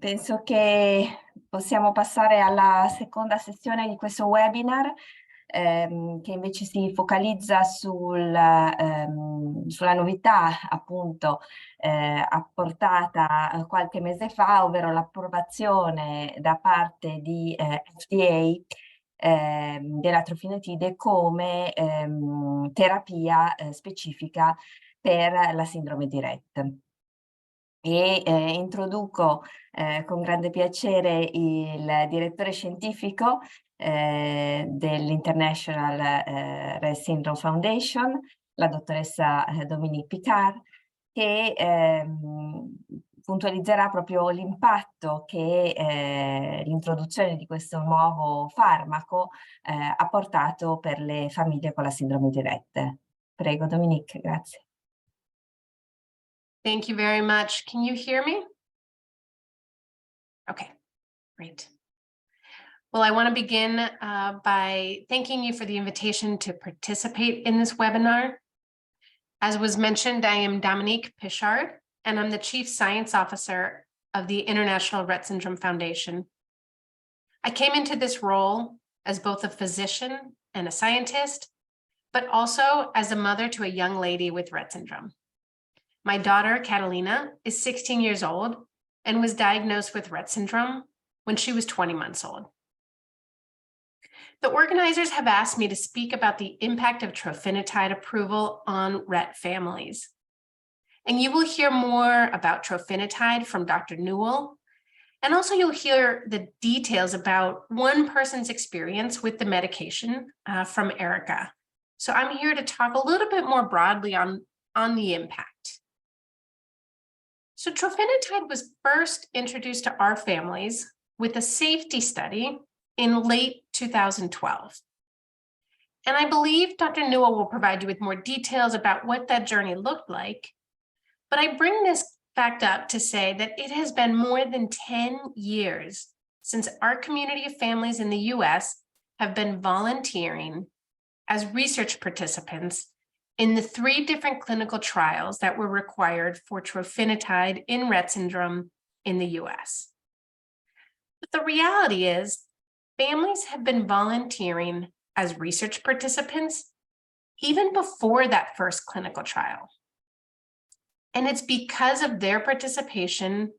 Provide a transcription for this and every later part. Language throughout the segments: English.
Penso che possiamo passare alla seconda sessione di questo webinar, che invece si focalizza sulla novità appunto apportata qualche mese fa, ovvero l'approvazione da parte di FDA della trofinetide come terapia specifica per la sindrome di Rett. E introduco con grande piacere il direttore scientifico dell'International Rett Syndrome Foundation, la dottoressa Dominique Picard, che puntualizzerà proprio l'impatto che l'introduzione di questo nuovo farmaco ha portato per le famiglie con la sindrome di Rett. Prego, Dominique, grazie. Thank you very much. Can you hear me? Okay, great. Well, I want to begin by thanking you for the invitation to participate in this webinar. As was mentioned, I am Dominique Pichard, and I'm the Chief Science Officer of the International Rett Syndrome Foundation. I came into this role as both a physician and a scientist, but also as a mother to a young lady with Rett syndrome. My daughter, Catalina, is 16 years old and was diagnosed with Rett syndrome when she was 20 months old. The organizers have asked me to speak about the impact of trofinetide approval on Rett families. And you will hear more about trofinetide from Dr. Newell, and also you'll hear the details about one person's experience with the medication from Erica. So I'm here to talk a little bit more broadly on the impact. So trofinetide was first introduced to our families with a safety study in late 2012. And I believe Dr. Newell will provide you with more details about what that journey looked like. But I bring this fact up to say that it has been more than 10 years since our community of families in the US have been volunteering as research participants in the 3 different clinical trials that were required for trofinetide in Rett syndrome in the US. But the reality is, families have been volunteering as research participants even before that first clinical trial. And it's because of their participation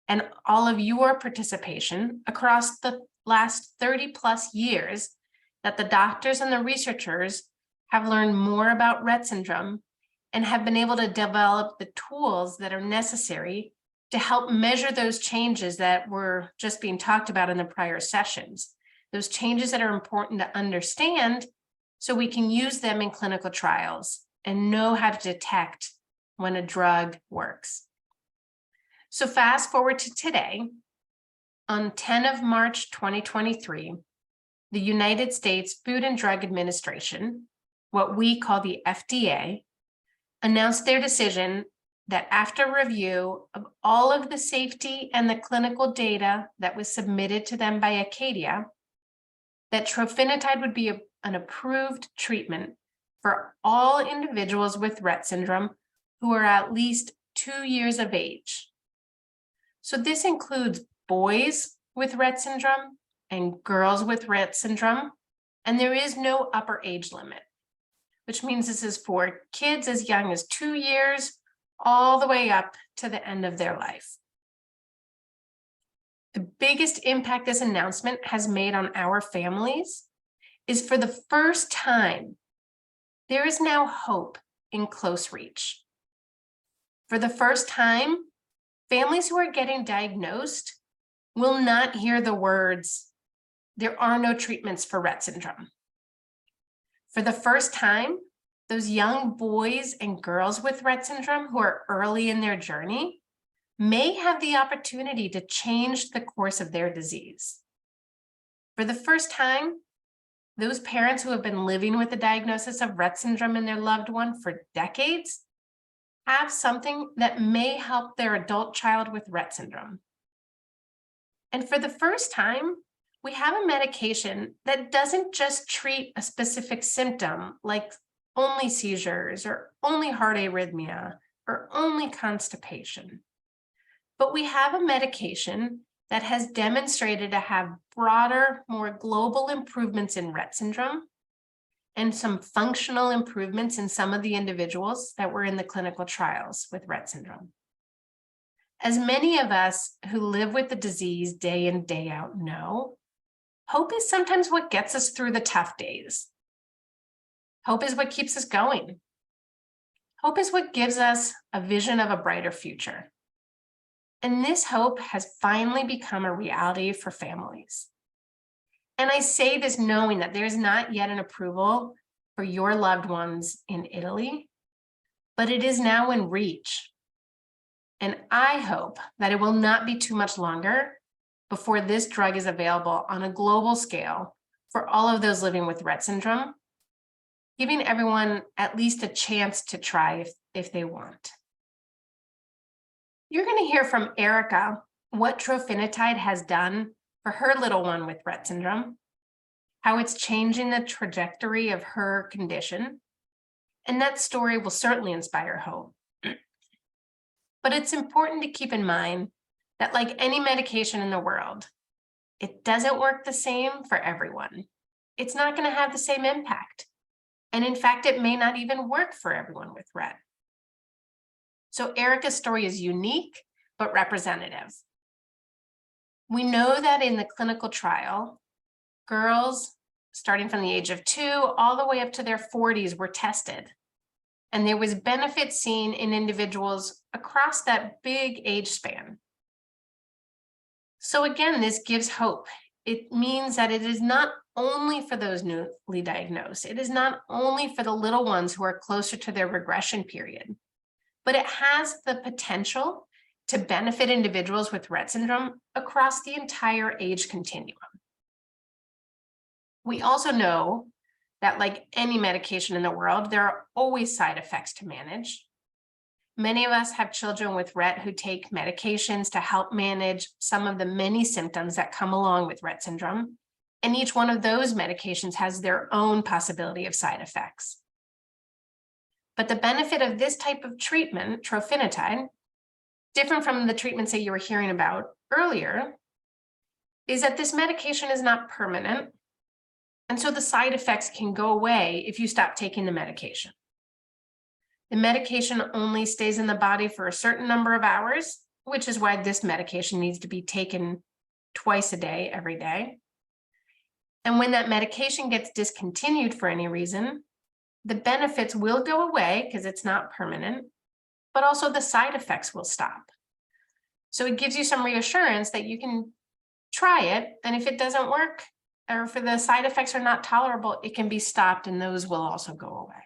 and all of your participation across the last 30 plus years that the doctors and the researchers have learned more about Rett syndrome and have been able to develop the tools that are necessary to help measure those changes that were just being talked about in the prior sessions. Those changes that are important to understand so we can use them in clinical trials and know how to detect when a drug works. So fast forward to today, on 10 of March 2023, the United States Food and Drug Administration, what we call the FDA, announced their decision that after review of all of the safety and the clinical data that was submitted to them by Acadia, that trofinetide would be an approved treatment for all individuals with Rett syndrome who are at least 2 years of age. So this includes boys with Rett syndrome and girls with Rett syndrome, and there is no upper age limit, which means this is for kids as young as 2 years all the way up to the end of their life. The biggest impact this announcement has made on our families is for the first time, there is now hope in close reach. For the first time, families who are getting diagnosed will not hear the words, "There are no treatments for Rett syndrome." For the first time, those young boys and girls with Rett syndrome who are early in their journey may have the opportunity to change the course of their disease. For the first time, those parents who have been living with the diagnosis of Rett syndrome in their loved one for decades have something that may help their adult child with Rett syndrome. And for the first time, we have a medication that doesn't just treat a specific symptom like only seizures or only heart arrhythmia or only constipation. But we have a medication that has demonstrated to have broader, more global improvements in Rett syndrome and some functional improvements in some of the individuals that were in the clinical trials with Rett syndrome. As many of us who live with the disease day in, day out know, hope is sometimes what gets us through the tough days. Hope is what keeps us going. Hope is what gives us a vision of a brighter future. And this hope has finally become a reality for families. And I say this knowing that there is not yet an approval for your loved ones in Italy, but it is now in reach. And I hope that it will not be too much longer before this drug is available on a global scale for all of those living with Rett syndrome, giving everyone at least a chance to try if they want. You're going to hear from Erica what trofinetide has done for her little one with Rett syndrome, how it's changing the trajectory of her condition, and that story will certainly inspire hope. But it's important to keep in mind that, like any medication in the world, it doesn't work the same for everyone. It's not going to have the same impact. And in fact, it may not even work for everyone with Rett. So Erica's story is unique, but representative. We know that in the clinical trial, girls starting from the age of 2 all the way up to their 40s were tested. And there was benefit seen in individuals across that big age span. So again, this gives hope. It means that it is not only for those newly diagnosed. It is not only for the little ones who are closer to their regression period, but it has the potential to benefit individuals with Rett syndrome across the entire age continuum. We also know that, like any medication in the world, there are always side effects to manage. Many of us have children with Rett who take medications to help manage some of the many symptoms that come along with Rett syndrome, and each one of those medications has their own possibility of side effects. But the benefit of this type of treatment, trofinetide, different from the treatments that you were hearing about earlier, is that this medication is not permanent. And so the side effects can go away if you stop taking the medication. The medication only stays in the body for a certain number of hours, which is why this medication needs to be taken twice a day, every day. And when that medication gets discontinued for any reason, the benefits will go away because it's not permanent, but also the side effects will stop. So it gives you some reassurance that you can try it, and if it doesn't work, or if the side effects are not tolerable, it can be stopped and those will also go away.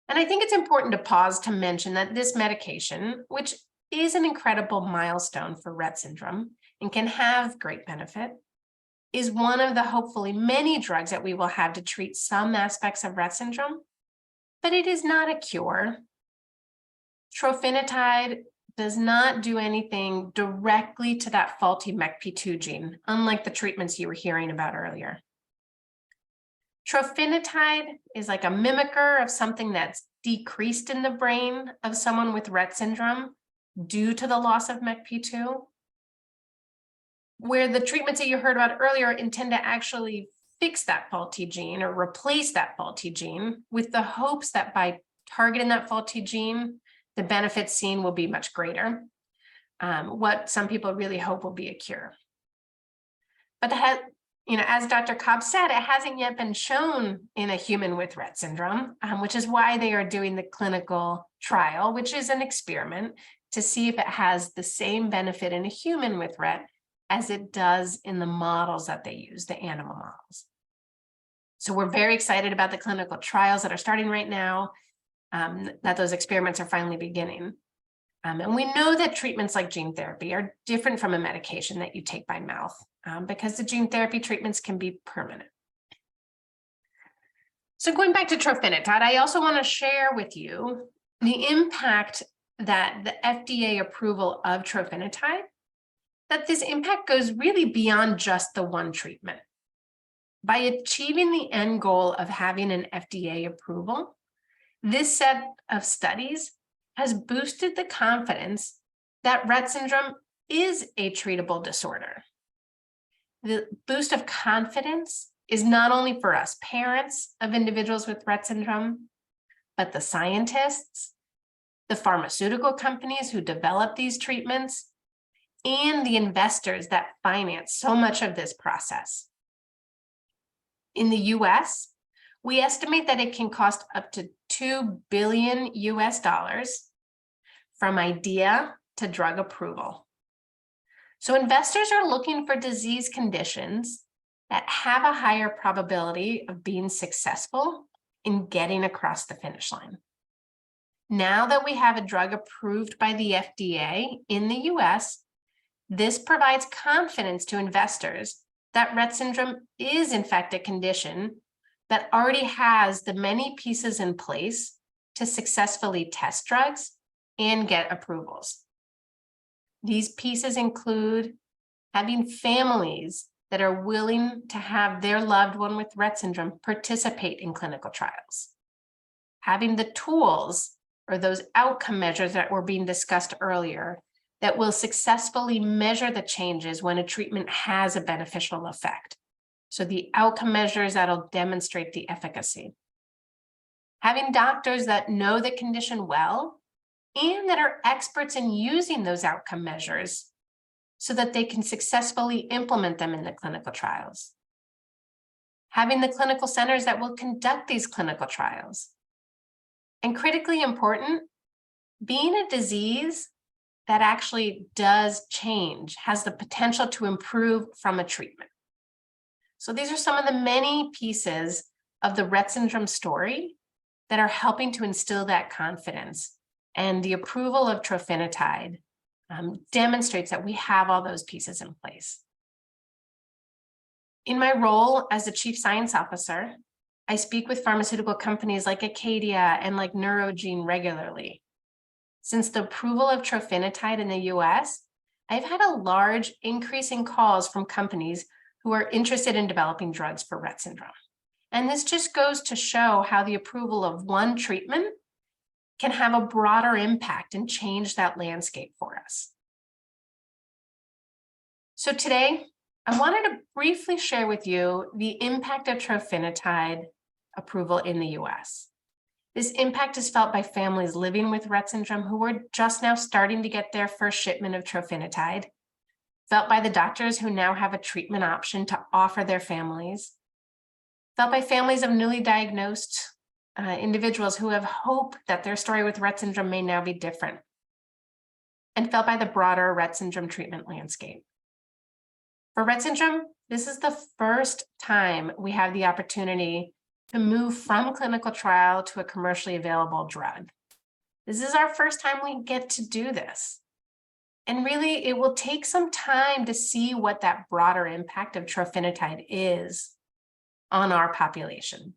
And I think it's important to pause to mention that this medication, which is an incredible milestone for Rett syndrome and can have great benefit, is one of the hopefully many drugs that we will have to treat some aspects of Rett syndrome, but it is not a cure. Trofinetide does not do anything directly to that faulty MECP2 gene, unlike the treatments you were hearing about earlier. Trofinetide is like a mimicker of something that's decreased in the brain of someone with Rett syndrome due to the loss of MECP2, where the treatments that you heard about earlier intend to actually fix that faulty gene or replace that faulty gene, with the hopes that by targeting that faulty gene, the benefits seen will be much greater. What some people really hope will be a cure. But as Dr. Cobb said, it hasn't yet been shown in a human with Rett syndrome, which is why they are doing the clinical trial, which is an experiment to see if it has the same benefit in a human with Rett as it does in the models that they use, the animal models. So we're very excited about the clinical trials that are starting right now, that those experiments are finally beginning. And we know that treatments like gene therapy are different from a medication that you take by mouth, because the gene therapy treatments can be permanent. So going back to trofinetide, I also want to share with you the impact that the FDA approval of trofinetide, that this impact goes really beyond just the one treatment. By achieving the end goal of having an FDA approval, this set of studies has boosted the confidence that Rett syndrome is a treatable disorder. The boost of confidence is not only for us parents of individuals with Rett syndrome, but the scientists, the pharmaceutical companies who develop these treatments, and the investors that finance so much of this process. In the US, we estimate that it can cost up to $2 billion from idea to drug approval. So investors are looking for disease conditions that have a higher probability of being successful in getting across the finish line. Now that we have a drug approved by the FDA in the US, this provides confidence to investors that Rett syndrome is in fact a condition that already has the many pieces in place to successfully test drugs and get approvals. These pieces include having families that are willing to have their loved one with Rett syndrome participate in clinical trials, having the tools or those outcome measures that were being discussed earlier that will successfully measure the changes when a treatment has a beneficial effect. So the outcome measures that'll demonstrate the efficacy. Having doctors that know the condition well and that are experts in using those outcome measures so that they can successfully implement them in the clinical trials. Having the clinical centers that will conduct these clinical trials. And critically important, being a disease that actually does change, has the potential to improve from a treatment. So these are some of the many pieces of the Rett syndrome story that are helping to instill that confidence. And the approval of trofinetide demonstrates that we have all those pieces in place. In my role as the Chief Science Officer, I speak with pharmaceutical companies like Acadia and like Neurogene regularly. Since the approval of trofinetide in the US, I've had a large increase in calls from companies who are interested in developing drugs for Rett syndrome. And this just goes to show how the approval of one treatment can have a broader impact and change that landscape for us. So today, I wanted to briefly share with you the impact of trofinetide approval in the US. This impact is felt by families living with Rett syndrome who are just now starting to get their first shipment of trofinetide, felt by the doctors who now have a treatment option to offer their families, felt by families of newly diagnosed individuals who have hope that their story with Rett syndrome may now be different, and felt by the broader Rett syndrome treatment landscape. For Rett syndrome, this is the first time we have the opportunity to move from clinical trial to a commercially available drug. This is our first time we get to do this. And really, it will take some time to see what that broader impact of trofinetide is on our population.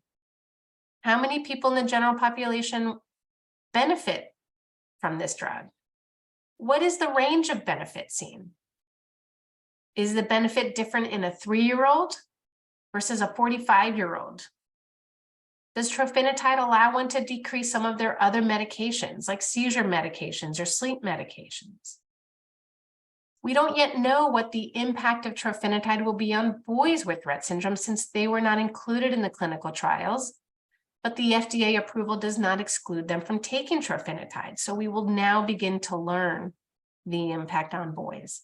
How many people in the general population benefit from this drug? What is the range of benefit seen? Is the benefit different in a 3-year-old versus a 45-year-old? Does trofinetide allow one to decrease some of their other medications, like seizure medications or sleep medications? We don't yet know what the impact of trofinetide will be on boys with Rett syndrome since they were not included in the clinical trials, but the FDA approval does not exclude them from taking trofinetide. So we will now begin to learn the impact on boys.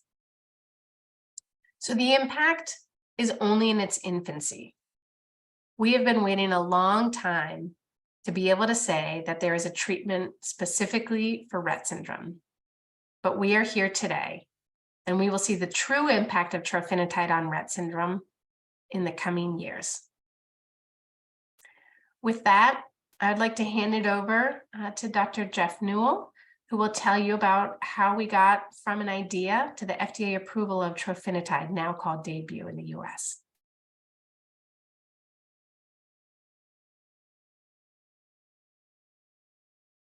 So the impact is only in its infancy. We have been waiting a long time to be able to say that there is a treatment specifically for Rett syndrome. But we are here today, and we will see the true impact of trofinetide on Rett syndrome in the coming years. With that, I'd like to hand it over to Dr. Jeff Newell, who will tell you about how we got from an idea to the FDA approval of trofinetide, now called DAYBUE in the US.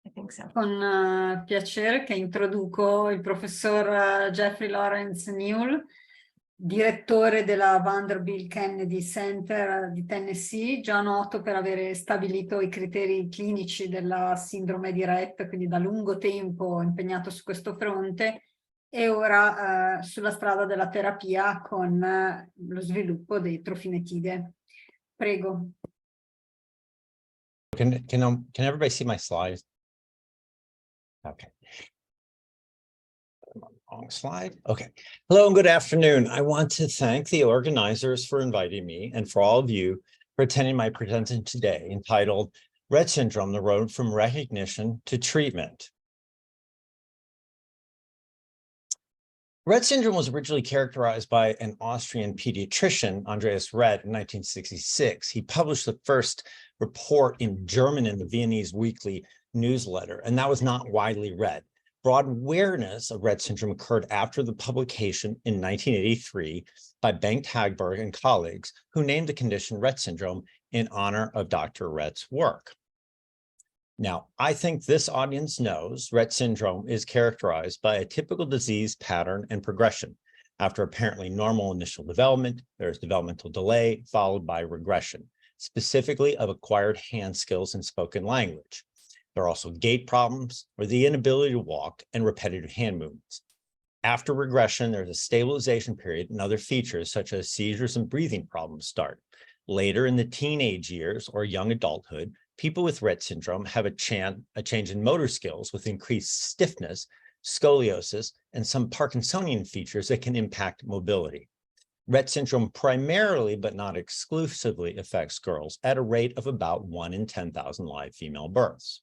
I think so. Con piacere che introduco il professor Jeffrey Lawrence Newell, direttore della Vanderbilt Kennedy Center di Tennessee, già noto per avere stabilito i criteri clinici della sindrome di Rett, quindi da lungo tempo impegnato su questo fronte, e ora sulla strada della terapia con lo sviluppo dei trofinetide. Prego. Can everybody see my slides? Okay. Wrong slide. Okay. Hello and good afternoon. I want to thank the organizers for inviting me and for all of you for attending my presentation today entitled Rett Syndrome, the Road from Recognition to Treatment. Rett syndrome was originally characterized by an Austrian pediatrician, Andreas Rett, in 1966. He published the first report in German in the Viennese Weekly newsletter, and that was not widely read. Broad awareness of Rett syndrome occurred after the publication in 1983 by Bengt Hagberg and colleagues, who named the condition Rett syndrome in honor of Dr. Rett's work. Now, I think this audience knows Rett syndrome is characterized by a typical disease pattern and progression. After apparently normal initial development, there's developmental delay followed by regression, specifically of acquired hand skills and spoken language. There are also gait problems or the inability to walk and repetitive hand movements. After regression, there's a stabilization period and other features such as seizures and breathing problems start. Later in the teenage years or young adulthood, people with Rett syndrome have a change in motor skills with increased stiffness, scoliosis, and some Parkinsonian features that can impact mobility. Rett syndrome primarily, but not exclusively, affects girls at a rate of about 1 in 10,000 live female births.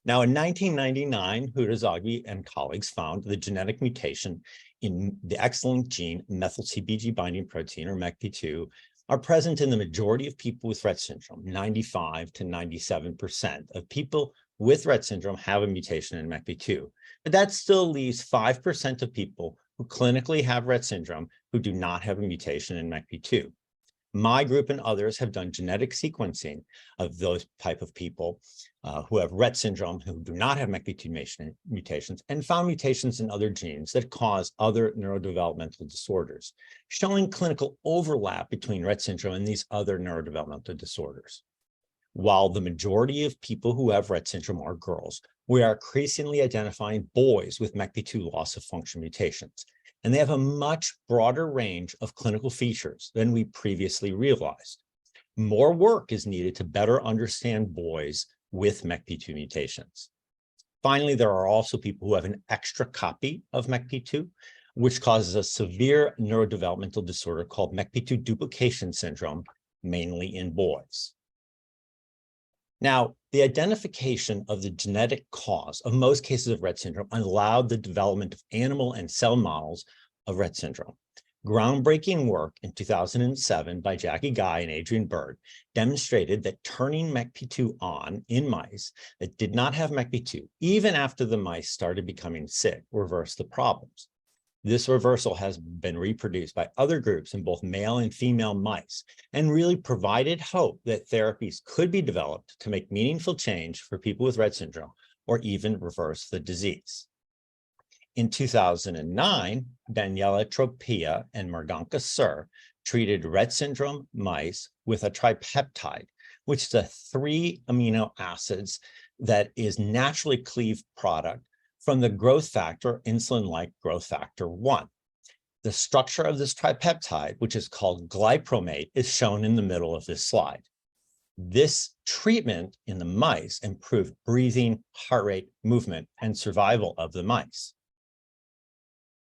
Now, in 1999, Huda and colleagues found the genetic mutation in the X-linked gene methyl-CpG binding protein, or MECP2, are present in the majority of people with Rett syndrome. 95 to 97% of people with Rett syndrome have a mutation in MECP2, but that still leaves 5% of people who clinically have Rett syndrome who do not have a mutation in MECP2. My group and others have done genetic sequencing of those type of people who have Rett syndrome who do not have MECP2 mutations and found mutations in other genes that cause other neurodevelopmental disorders, showing clinical overlap between Rett syndrome and these other neurodevelopmental disorders. While the majority of people who have Rett syndrome are girls, we are increasingly identifying boys with MECP2 loss of function mutations, and they have a much broader range of clinical features than we previously realized. More work is needed to better understand boys with MECP2 mutations. Finally, there are also people who have an extra copy of MECP2, which causes a severe neurodevelopmental disorder called MECP2 duplication syndrome, mainly in boys. Now, the identification of the genetic cause of most cases of Rett syndrome allowed the development of animal and cell models of Rett syndrome. Groundbreaking work in 2007 by Jackie Guy and Adrian Bird demonstrated that turning MECP2 on in mice that did not have MECP2, even after the mice started becoming sick, reversed the problems. This reversal has been reproduced by other groups in both male and female mice and really provided hope that therapies could be developed to make meaningful change for people with Rett syndrome or even reverse the disease. In 2009, Daniela Tropia and Marganka Sur treated Rett syndrome mice with a tripeptide, which is a 3 amino acids that is naturally cleaved product from the growth factor, insulin-like growth factor 1. The structure of this tripeptide, which is called glypromate, is shown in the middle of this slide. This treatment in the mice improved breathing, heart rate, movement, and survival of the mice.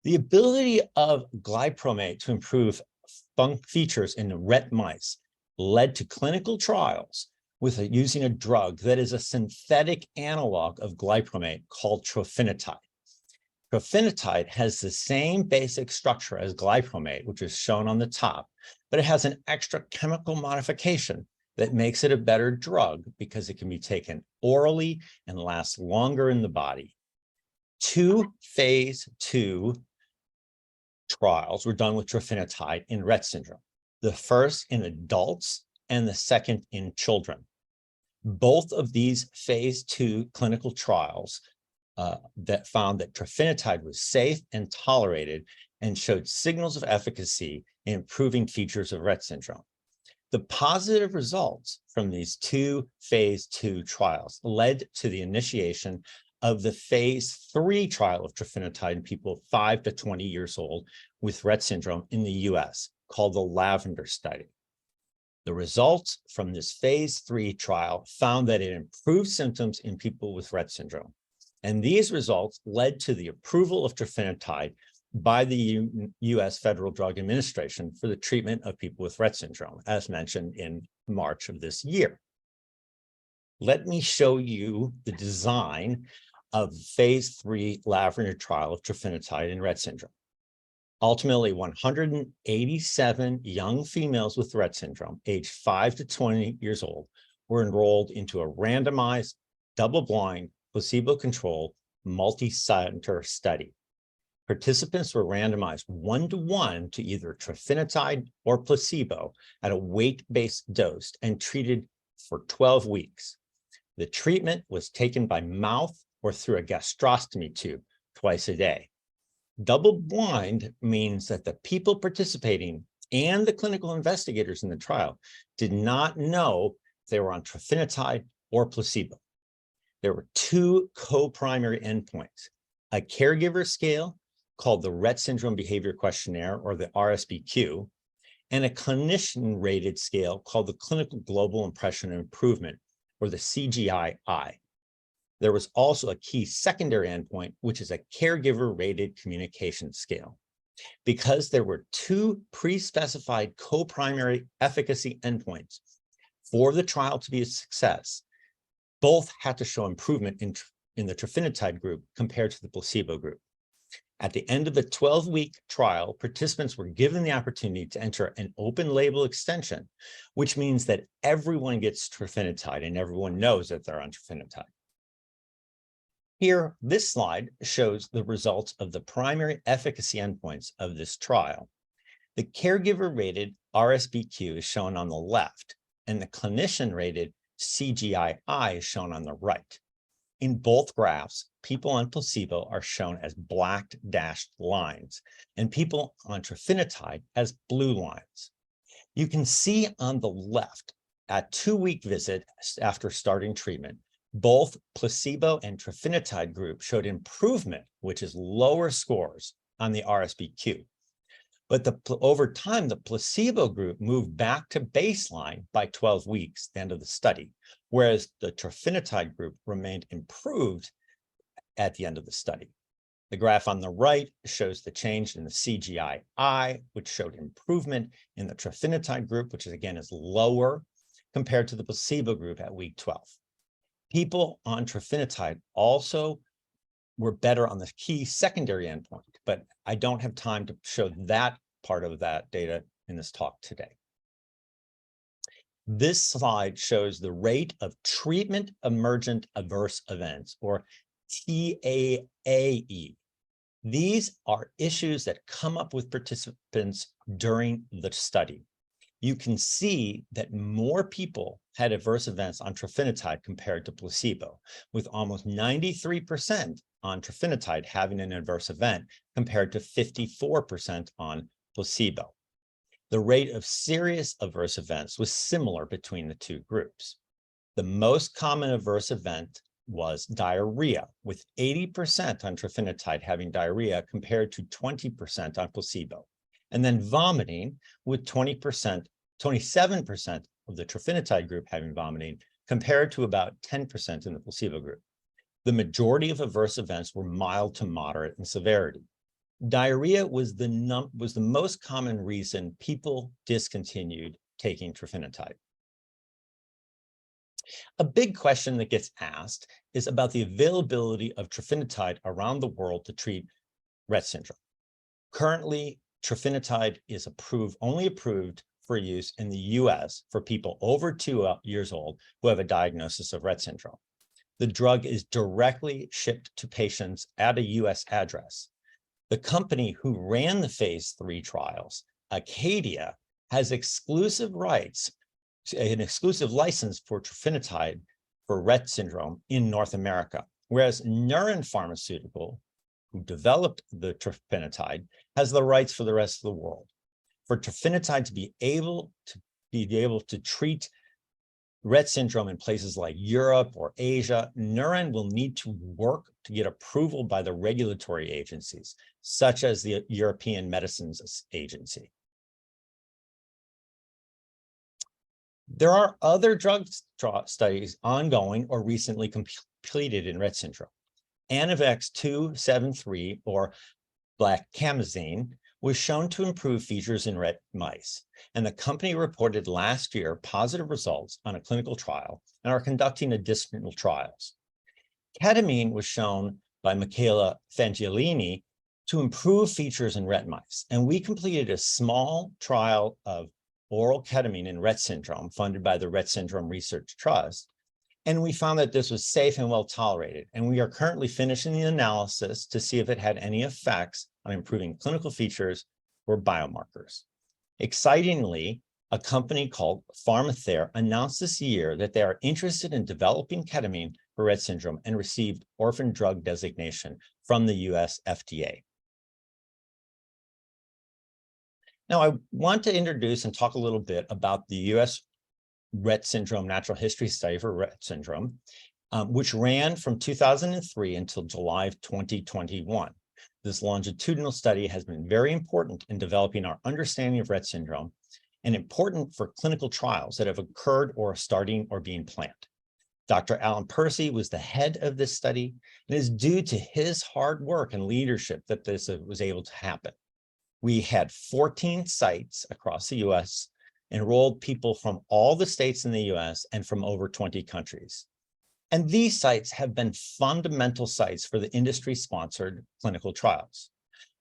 The ability of glypromate to improve features in the Rett mice led to clinical trials with using a drug that is a synthetic analog of glypromate called trofinetide. Trofinetide has the same basic structure as glypromate, which is shown on the top, but it has an extra chemical modification that makes it a better drug because it can be taken orally and lasts longer in the body. 2 phase 2 trials were done with trofinetide in Rett syndrome, the first in adults and the second in children. Both of these phase 2 clinical trials that found that trofinetide was safe and tolerated and showed signals of efficacy in improving features of Rett syndrome. The positive results from these 2 phase 2 trials led to the initiation of the phase 3 trial of trofinetide in people 5 to 20 years old with Rett syndrome in the US, called the Lavender study. The results from this phase 3 trial found that it improved symptoms in people with Rett syndrome. And these results led to the approval of trofinetide by the US Federal Drug Administration for the treatment of people with Rett syndrome, as mentioned in March of this year. Let me show you the design of phase 3 Lavender trial of trofinetide in Rett syndrome. Ultimately, 187 young females with Rett syndrome, aged 5 to 20 years old, were enrolled into a randomized, double-blind, placebo-controlled, multi-center study. Participants were randomized 1-to-1 to either trofinetide or placebo at a weight-based dose and treated for 12 weeks. The treatment was taken by mouth or through a gastrostomy tube twice a day. Double-blind means that the people participating and the clinical investigators in the trial did not know if they were on trofinetide or placebo. There were 2 co-primary endpoints: a caregiver scale called the Rett Syndrome Behavior Questionnaire, or the RSBQ, and a clinician-rated scale called the Clinical Global Impression of Improvement, or the CGI-I. There was also a key secondary endpoint, which is a caregiver-rated communication scale. Because there were 2 pre-specified co-primary efficacy endpoints for the trial to be a success, both had to show improvement in the trofinetide group compared to the placebo group. At the end of the 12-week trial, participants were given the opportunity to enter an open-label extension, which means that everyone gets trofinetide and everyone knows that they're on trofinetide. Here, this slide shows the results of the primary efficacy endpoints of this trial. The caregiver-rated RSBQ is shown on the left, and the clinician-rated CGI-I is shown on the right. In both graphs, people on placebo are shown as black dashed lines, and people on trofinetide as blue lines. You can see on the left, at 2-week visit after starting treatment, both placebo and trofinetide group showed improvement, which is lower scores on the RSBQ. But over time, the placebo group moved back to baseline by 12 weeks, the end of the study, whereas the trofinetide group remained improved at the end of the study. The graph on the right shows the change in the CGI-I, which showed improvement in the trofinetide group, which again is lower compared to the placebo group at week 12. People on trofinetide also were better on the key secondary endpoint, but I don't have time to show that part of that data in this talk today. This slide shows the rate of treatment emergent adverse events, or TAAE. These are issues that come up with participants during the study. You can see that more people had adverse events on trofinetide compared to placebo, with almost 93% on trofinetide having an adverse event compared to 54% on placebo. The rate of serious adverse events was similar between the 2 groups. The most common adverse event was diarrhea, with 80% on trofinetide having diarrhea compared to 20% on placebo. And then vomiting, with 27% of the trofinetide group having vomiting compared to about 10% in the placebo group. The majority of adverse events were mild to moderate in severity. Diarrhea was the most common reason people discontinued taking trofinetide. A big question that gets asked is about the availability of trofinetide around the world to treat Rett syndrome. Currently, trofinetide is only approved for use in the US for people over 2 years old who have a diagnosis of Rett syndrome. The drug is directly shipped to patients at a US address. The company who ran the phase 3 trials, Acadia, has exclusive rights, an exclusive license for trofinetide for Rett syndrome in North America, whereas Neuron Pharmaceutical, who developed the trofinetide, has the rights for the rest of the world. For trofinetide to be able to treat Rett syndrome in places like Europe or Asia, Neuren will need to work to get approval by the regulatory agencies, such as the European Medicines Agency. There are other drug studies ongoing or recently completed in Rett syndrome. Anavex 273, or blarcamesine, was shown to improve features in Rett mice, and the company reported last year positive results on a clinical trial and are conducting additional trials. Ketamine was shown by Michaela Fangiolini to improve features in Rett mice, and we completed a small trial of oral ketamine in Rett syndrome funded by the Rett Syndrome Research Trust, and we found that this was safe and well tolerated, and we are currently finishing the analysis to see if it had any effects on improving clinical features or biomarkers. Excitingly, a company called PharmaTher announced this year that they are interested in developing ketamine for Rett syndrome and received orphan drug designation from the US FDA. Now, I want to introduce and talk a little bit about the US Rett syndrome natural history study for Rett syndrome, which ran from 2003 until July of 2021. This longitudinal study has been very important in developing our understanding of Rett syndrome and important for clinical trials that have occurred or are starting or being planned. Dr. Alan Percy was the head of this study, and it is due to his hard work and leadership that this was able to happen. We had 14 sites across the US, enrolled people from all the states in the US and from over 20 countries. And these sites have been fundamental sites for the industry-sponsored clinical trials.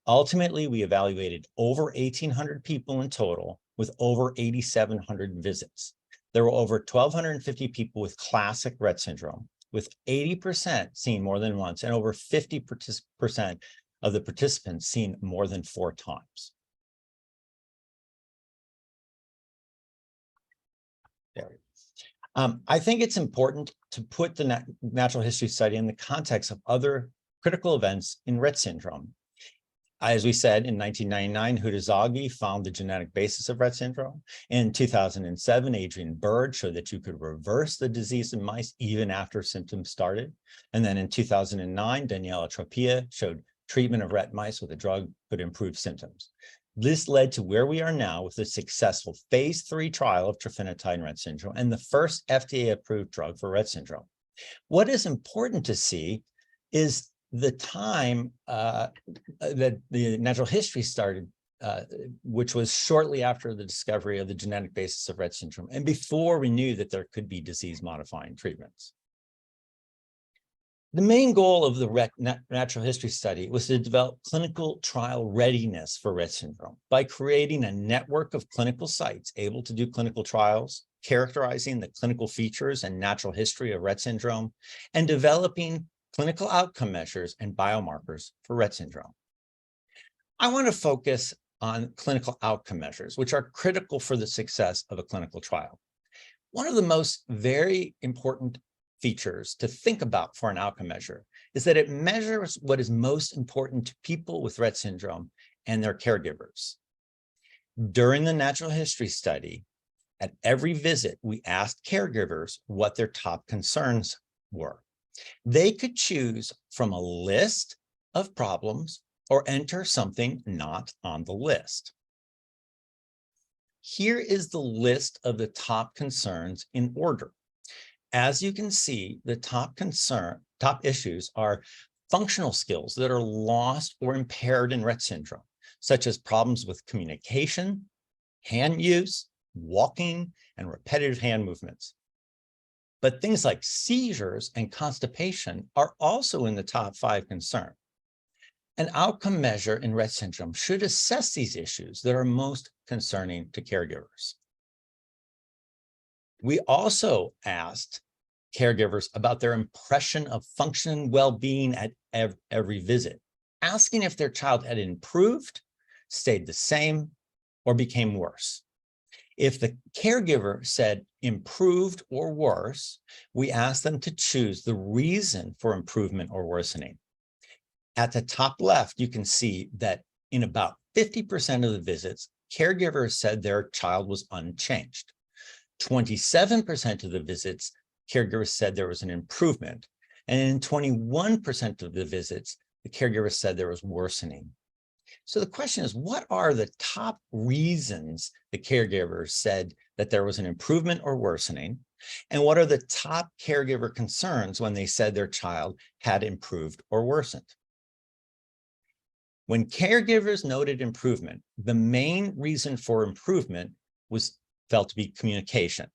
Ultimately, we evaluated over 1,800 people in total with over 8,700 visits. There were over 1,250 people with classic Rett syndrome, with 80% seen more than once and over 50% of the participants seen more than 4 times. There we go. I think it's important to put the natural history study in the context of other critical events in Rett syndrome. As we said, in 1999, Hudazagi found the genetic basis of Rett syndrome. In 2007, Adrian Bird showed that you could reverse the disease in mice even after symptoms started. And then in 2009, Daniela Tropia showed treatment of Rett mice with a drug could improve symptoms. This led to where we are now with a successful phase 3 trial of trofinetide in Rett syndrome and the first FDA-approved drug for Rett syndrome. What is important to see is the time that the natural history started, which was shortly after the discovery of the genetic basis of Rett syndrome and before we knew that there could be disease-modifying treatments. The main goal of the Rett natural history study was to develop clinical trial readiness for Rett syndrome by creating a network of clinical sites able to do clinical trials, characterizing the clinical features and natural history of Rett syndrome, and developing clinical outcome measures and biomarkers for Rett syndrome. I want to focus on clinical outcome measures, which are critical for the success of a clinical trial. One of the most very important features to think about for an outcome measure is that it measures what is most important to people with Rett syndrome and their caregivers. During the natural history study, at every visit, we asked caregivers what their top concerns were. They could choose from a list of problems or enter something not on the list. Here is the list of the top concerns in order. As you can see, the top issues are functional skills that are lost or impaired in Rett syndrome, such as problems with communication, hand use, walking, and repetitive hand movements. But things like seizures and constipation are also in the top 5 concerns. An outcome measure in Rett syndrome should assess these issues that are most concerning to caregivers. We also asked caregivers about their impression of function and well-being at every visit, asking if their child had improved, stayed the same, or became worse. If the caregiver said improved or worse, we asked them to choose the reason for improvement or worsening. At the top left, you can see that in about 50% of the visits, caregivers said their child was unchanged. 27% of the visits, caregivers said there was an improvement. And in 21% of the visits, the caregivers said there was worsening. So the question is, what are the top reasons the caregivers said that there was an improvement or worsening? And what are the top caregiver concerns when they said their child had improved or worsened? When caregivers noted improvement, the main reason for improvement was felt to be communication.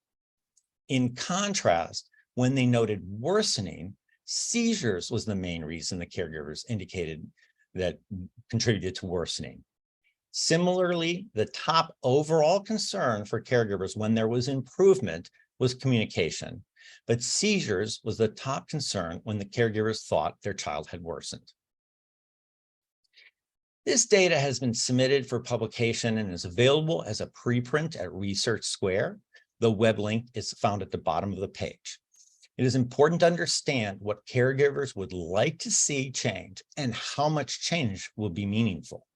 In contrast, when they noted worsening, seizures was the main reason the caregivers indicated that contributed to worsening. Similarly, the top overall concern for caregivers when there was improvement was communication, but seizures was the top concern when the caregivers thought their child had worsened. This data has been submitted for publication and is available as a preprint at Research Square. The web link is found at the bottom of the page. It is important to understand what caregivers would like to see change and how much change will be meaningful.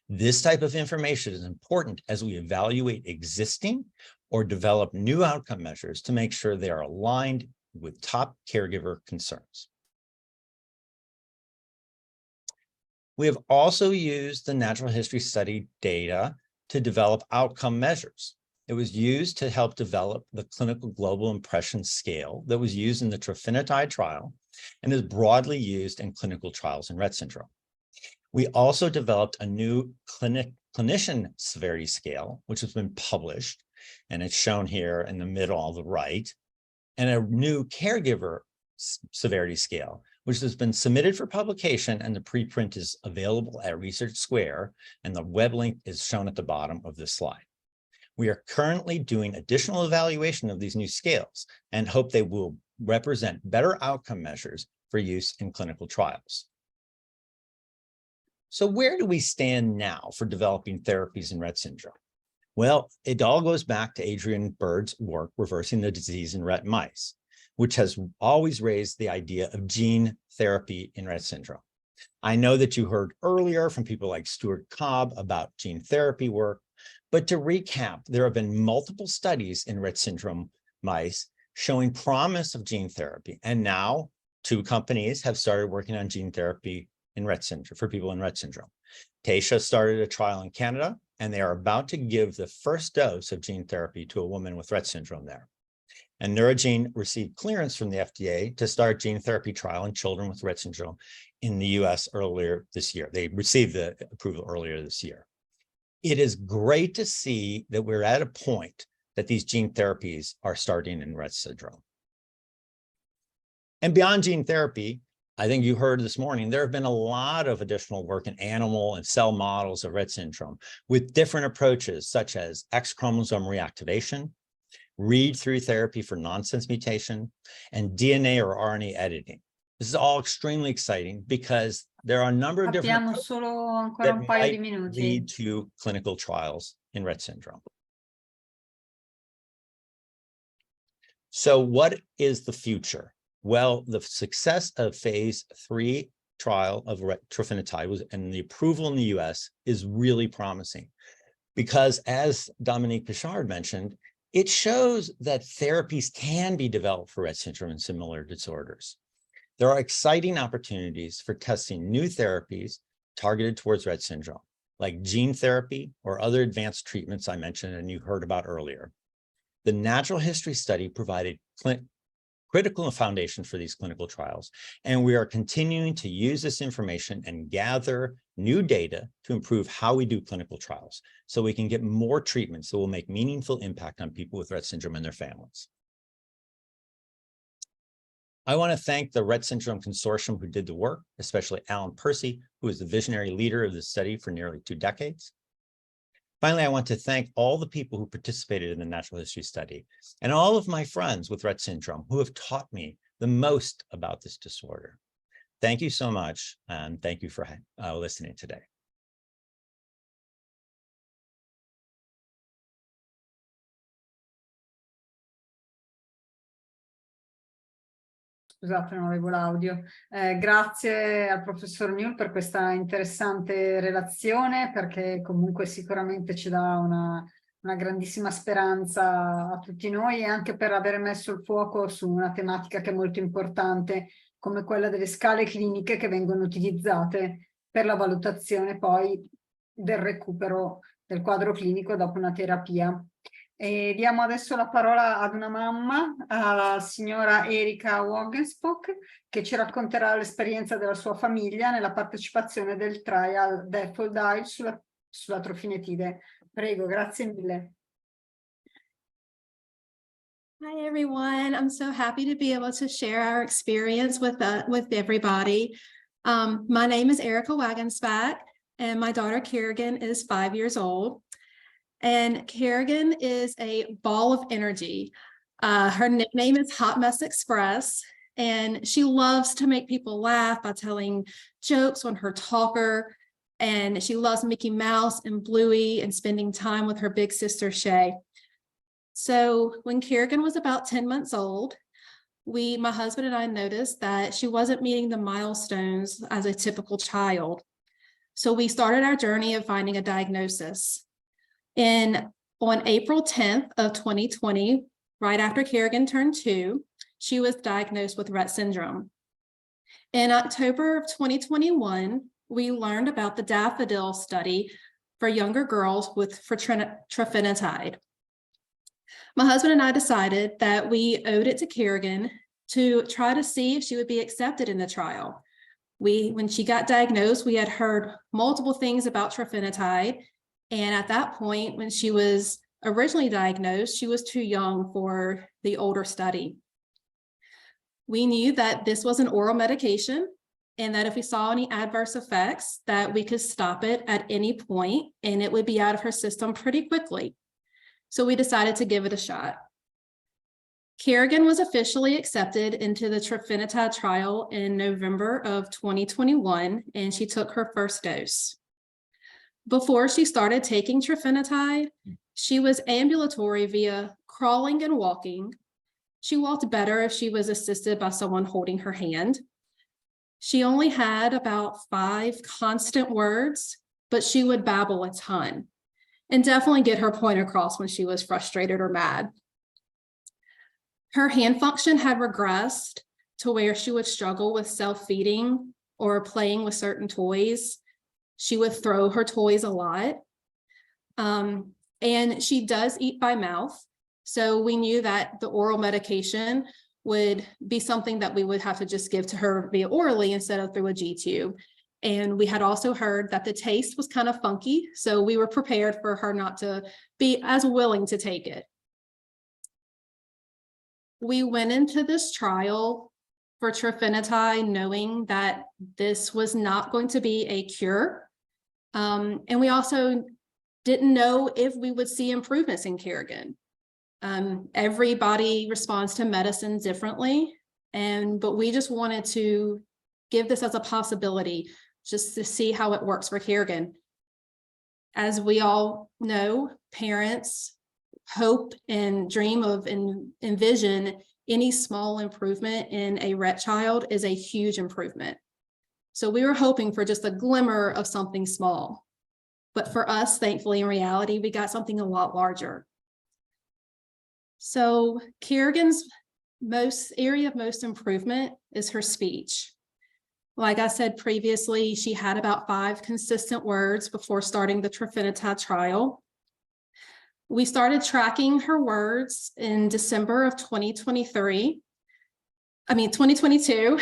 This type of information is important as we evaluate existing or develop new outcome measures to make sure they are aligned with top caregiver concerns. We have also used the natural history study data to develop outcome measures. It was used to help develop the clinical global impression scale that was used in the trofinetide trial and is broadly used in clinical trials in Rett syndrome. We also developed a new clinician severity scale, which has been published, and it's shown here in the middle on the right, and a new caregiver severity scale, which has been submitted for publication, and the preprint is available at Research Square, and the web link is shown at the bottom of this slide. We are currently doing additional evaluation of these new scales and hope they will represent better outcome measures for use in clinical trials. So where do we stand now for developing therapies in Rett syndrome? Well, it all goes back to Adrian Bird's work, Reversing the Disease in Rett Mice, which has always raised the idea of gene therapy in Rett syndrome. I know that you heard earlier from people like Stuart Cobb about gene therapy work, but to recap, there have been multiple studies in Rett syndrome mice showing promise of gene therapy. And now 2 companies have started working on gene therapy in Rett syndrome for people in Rett syndrome. Taysha started a trial in Canada, and they are about to give the first dose of gene therapy to a woman with Rett syndrome there. And Neurogene received clearance from the FDA to start gene therapy trial in children with Rett syndrome in the US earlier this year. They received the approval earlier this year. It is great to see that we're at a point that these gene therapies are starting in Rett syndrome. And beyond gene therapy, I think you heard this morning, there have been a lot of additional work in animal and cell models of Rett syndrome with different approaches such as X chromosome reactivation, read-through therapy for nonsense mutation, and DNA or RNA editing. This is all extremely exciting because there are a number of different Abbiamo approaches solo ancora un that paio di might minuti. lead to clinical trials in Rett syndrome. So what is the future? Well, the success of phase 3 trial of trofinetide and the approval in the US is really promising because, as Dominique Pichard mentioned, it shows that therapies can be developed for Rett syndrome and similar disorders. There are exciting opportunities for testing new therapies targeted towards Rett syndrome, like gene therapy or other advanced treatments I mentioned and you heard about earlier. The natural history study provided critical foundation for these clinical trials, and we are continuing to use this information and gather new data to improve how we do clinical trials so we can get more treatments that will make meaningful impact on people with Rett syndrome and their families. I want to thank the Rett Syndrome Consortium who did the work, especially Alan Percy, who is the visionary leader of this study for nearly 2 decades. Finally, I want to thank all the people who participated in the natural history study and all of my friends with Rett syndrome who have taught me the most about this disorder. Thank you so much, and thank you for listening today. Scusate, non avevo l'audio. Grazie al professor Newell per questa interessante relazione, perché comunque sicuramente ci dà una una grandissima speranza a tutti noi e anche per aver messo il fuoco su una tematica che è molto importante, come quella delle scale cliniche che vengono utilizzate per la valutazione poi del recupero del quadro clinico dopo una terapia. E diamo adesso la parola ad una mamma, alla signora Erika Wogenspock, che ci racconterà l'esperienza della sua famiglia nella partecipazione del trial Daffodil sulla trofinetide. Prego, grazie mille. Hi, everyone. I'm so happy to be able to share our experience with everybody. My name is Erica Wagensback, and my daughter Kerrigan is 5 years old. And Kerrigan is a ball of energy. Her nickname is Hot Mess Express, and she loves to make people laugh by telling jokes on her talker. And she loves Mickey Mouse and Bluey and spending time with her big sister Shay. So when Kerrigan was about 10 months old, my husband and I noticed that she wasn't meeting the milestones as a typical child. So we started our journey of finding a diagnosis. On April 10th of 2020, right after Kerrigan turned 2, she was diagnosed with Rett syndrome. In October of 2021, we learned about the Daffodil study for younger girls for trofinetide. My husband and I decided that we owed it to Kerrigan to try to see if she would be accepted in the trial. When she got diagnosed, we had heard multiple things about trofinetide. And at that point, when she was originally diagnosed, she was too young for the older study. We knew that this was an oral medication and that if we saw any adverse effects, that we could stop it at any point and it would be out of her system pretty quickly. So we decided to give it a shot. Kerrigan was officially accepted into the trofinetide trial in November of 2021, and she took her first dose. Before she started taking trofinetide, she was ambulatory via crawling and walking. She walked better if she was assisted by someone holding her hand. She only had about 5 constant words, but she would babble a ton and definitely get her point across when she was frustrated or mad. Her hand function had regressed to where she would struggle with self-feeding or playing with certain toys. She would throw her toys a lot. And she does eat by mouth. So we knew that the oral medication would be something that we would have to just give to her via orally instead of through a G-tube. And we had also heard that the taste was kind of funky. So we were prepared for her not to be as willing to take it. We went into this trial for trofinetide knowing that this was not going to be a cure. And we also didn't know if we would see improvements in Kerrigan. Everybody responds to medicine differently, but we just wanted to give this as a possibility just to see how it works for Kerrigan. As we all know, parents hope and dream of and envision any small improvement in a Rett child is a huge improvement. So we were hoping for just a glimmer of something small. But for us, thankfully, in reality, we got something a lot larger. So Kerrigan's area of most improvement is her speech. Like I said previously, she had about 5 consistent words before starting the trofinetide trial. We started tracking her words in December of 2022.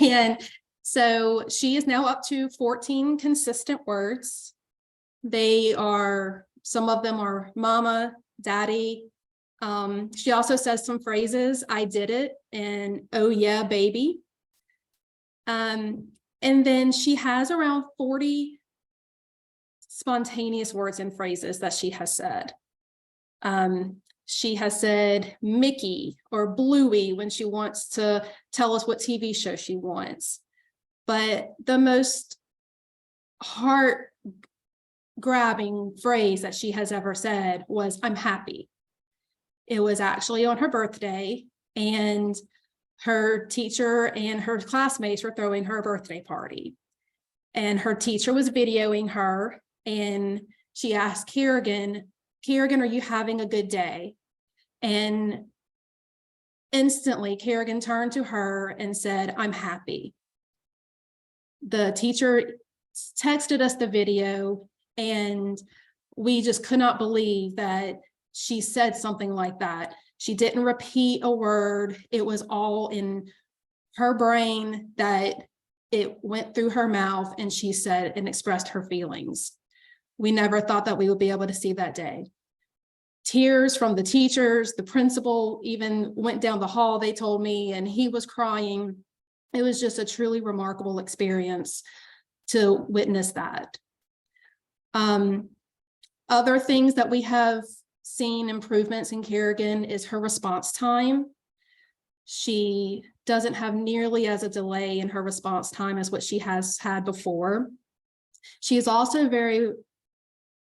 And so she is now up to 14 consistent words. Some of them are mama, daddy. She also says some phrases, I did it, and oh yeah, baby. And then she has around 40 spontaneous words and phrases that she has said. She has said Mickey or Bluey when she wants to tell us what TV show she wants. But the most heart-grabbing phrase that she has ever said was, I'm happy. It was actually on her birthday, and her teacher and her classmates were throwing her a birthday party. And her teacher was videoing her, and she asked Kerrigan, Kerrigan, are you having a good day? And instantly, Kerrigan turned to her and said, I'm happy. The teacher texted us the video, and we just could not believe that she said something like that. She didn't repeat a word. It was all in her brain that it went through her mouth, and she said and expressed her feelings. We never thought that we would be able to see that day. Tears from the teachers, the principal even went down the hall, they told me, and he was crying. It was just a truly remarkable experience to witness that. Other things that we have seen improvements in Kerrigan is her response time. She doesn't have nearly as a delay in her response time as what she has had before. She is also very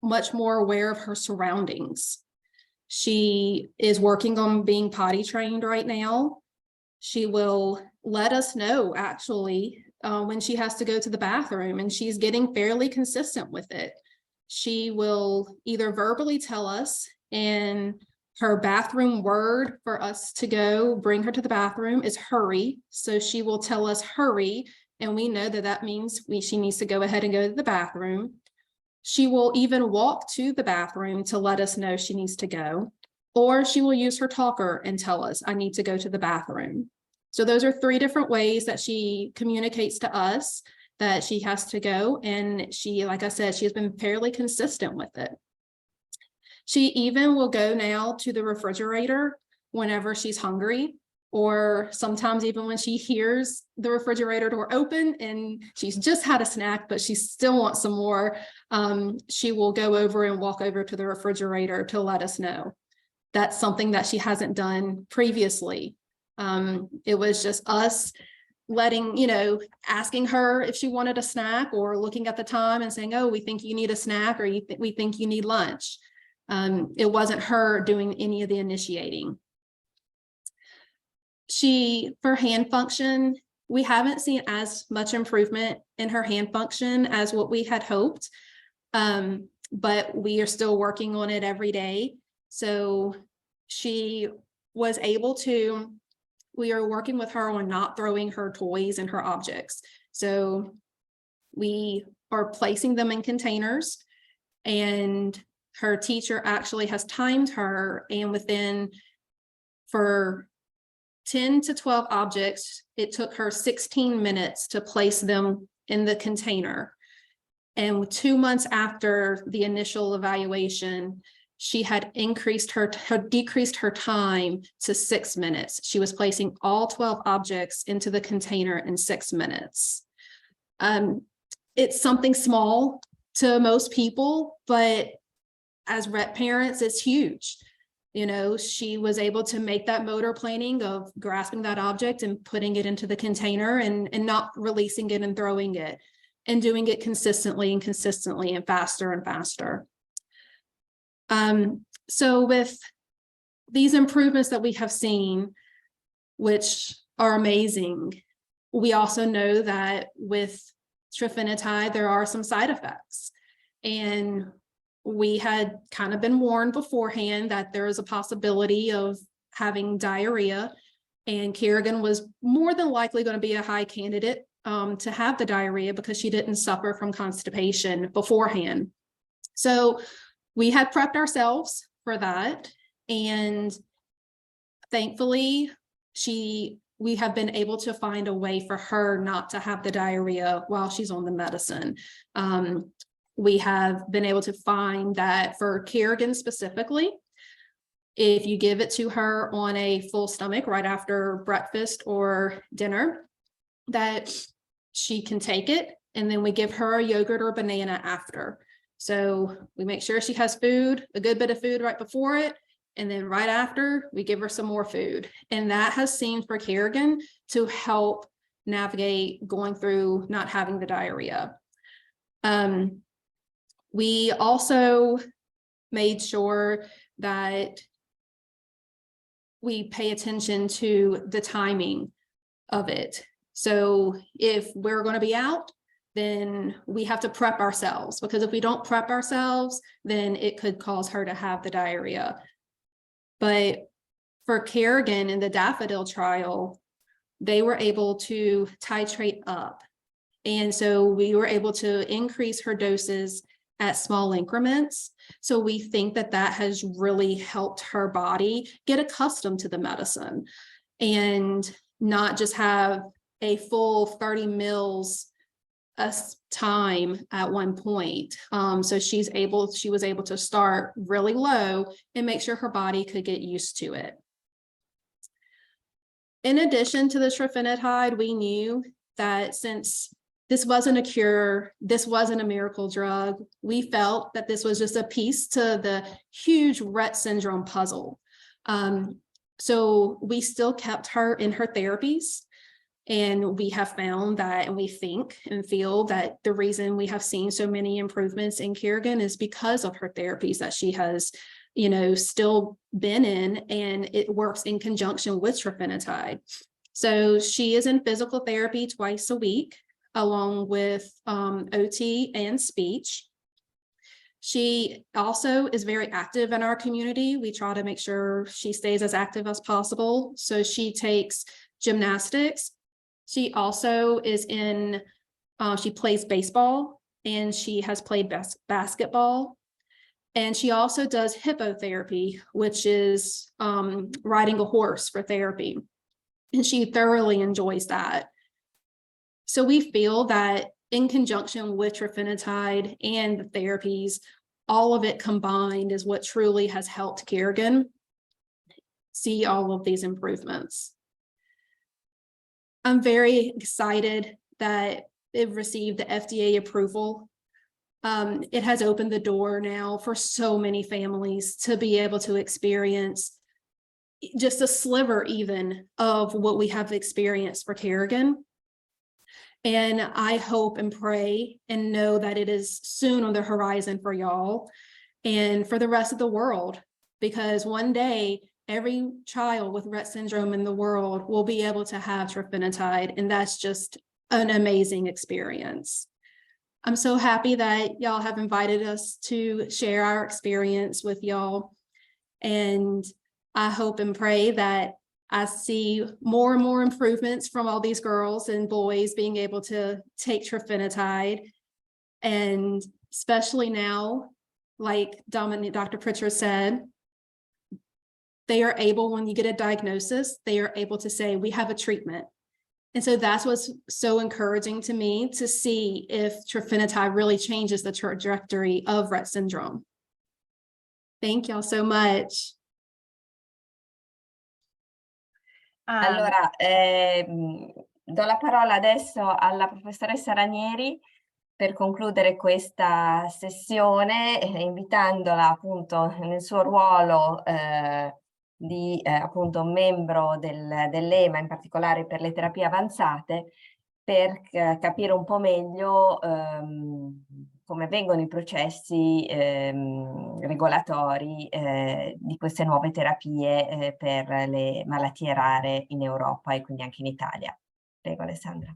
much more aware of her surroundings. She is working on being potty trained right now. She will let us know actually when she has to go to the bathroom, and she's getting fairly consistent with it. She will either verbally tell us, and her bathroom word for us to go bring her to the bathroom is hurry. So she will tell us hurry, and we know that that means she needs to go ahead and go to the bathroom. She will even walk to the bathroom to let us know she needs to go, or she will use her talker and tell us, I need to go to the bathroom. So those are 3 different ways that she communicates to us that she has to go. And she, like I said, she has been fairly consistent with it. She even will go now to the refrigerator whenever she's hungry, or sometimes even when she hears the refrigerator door open and she's just had a snack, but she still wants some more, she will go over and walk over to the refrigerator to let us know. That's something that she hasn't done previously. It was just us letting, asking her if she wanted a snack, or looking at the time and saying, oh, we think you need a snack, or we think you need lunch. It wasn't her doing any of the initiating. For hand function, we haven't seen as much improvement in her hand function as what we had hoped, but we are still working on it every day. So she was able to, we are working with her on not throwing her toys and her objects. So we are placing them in containers, and her teacher actually has timed her, and for 10 to 12 objects, it took her 16 minutes to place them in the container. And 2 months after the initial evaluation, she had decreased her time to 6 minutes. She was placing all 12 objects into the container in 6 minutes. It's something small to most people, but as Rett parents, it's huge. She was able to make that motor planning of grasping that object and putting it into the container, and not releasing it and throwing it, and doing it consistently and faster and faster. So with these improvements that we have seen, which are amazing, we also know that with trofinetide, there are some side effects. And we had kind of been warned beforehand that there is a possibility of having diarrhea, and Kerrigan was more than likely going to be a high candidate to have the diarrhea because she didn't suffer from constipation beforehand. So we had prepped ourselves for that, and thankfully we have been able to find a way for her not to have the diarrhea while she's on the medicine. We have been able to find that for Kerrigan specifically, if you give it to her on a full stomach right after breakfast or dinner, that she can take it, and then we give her a yogurt or banana after. So we make sure she has food, a good bit of food right before it, and then right after we give her some more food. And that has seemed for Kerrigan to help navigate going through not having the diarrhea. We also made sure that we pay attention to the timing of it. So if we're going to be out, then we have to prep ourselves, because if we don't prep ourselves, then it could cause her to have the diarrhea. But for Kerrigan in the Daffodil trial, they were able to titrate up. And so we were able to increase her doses at small increments. So we think that that has really helped her body get accustomed to the medicine and not just have a full 30 mils a time at one point. So she was able to start really low and make sure her body could get used to it. In addition to the trofinetide, we knew that since this wasn't a cure, this wasn't a miracle drug, we felt that this was just a piece to the huge Rett syndrome puzzle. So we still kept her in her therapies. And we have found that, and we think and feel that the reason we have seen so many improvements in Kerrigan is because of her therapies that she has, still been in, and it works in conjunction with trofinetide. So she is in physical therapy twice a week, along with OT and speech. She also is very active in our community. We try to make sure she stays as active as possible. So she takes gymnastics. She also is she plays baseball, and she has played basketball. And she also does hippotherapy, which is riding a horse for therapy. And she thoroughly enjoys that. So we feel that in conjunction with trofinetide and the therapies, all of it combined is what truly has helped Kerrigan see all of these improvements. I'm very excited that it received the FDA approval. It has opened the door now for so many families to be able to experience just a sliver even of what we have experienced for Kerrigan. And I hope and pray and know that it is soon on the horizon for y'all and for the rest of the world, because one day every child with Rett syndrome in the world will be able to have trofinetide, and that's just an amazing experience. I'm so happy that y'all have invited us to share our experience with y'all, and I hope and pray that I see more and more improvements from all these girls and boys being able to take trofinetide, and especially now, like Dr. Pritchard said, they are able, when you get a diagnosis, they are able to say, we have a treatment. And so that's what's so encouraging to me, to see if trofinetide really changes the trajectory of Rett syndrome. Thank y'all so much. Allora, do la parola adesso alla professoressa Ranieri per concludere questa sessione, invitandola appunto nel suo ruolo di appunto membro dell'EMA, in particolare per le terapie avanzate, per capire un po' meglio come vengono i processi regolatori di queste nuove terapie per le malattie rare in Europa e quindi anche in Italia. Prego Alessandra.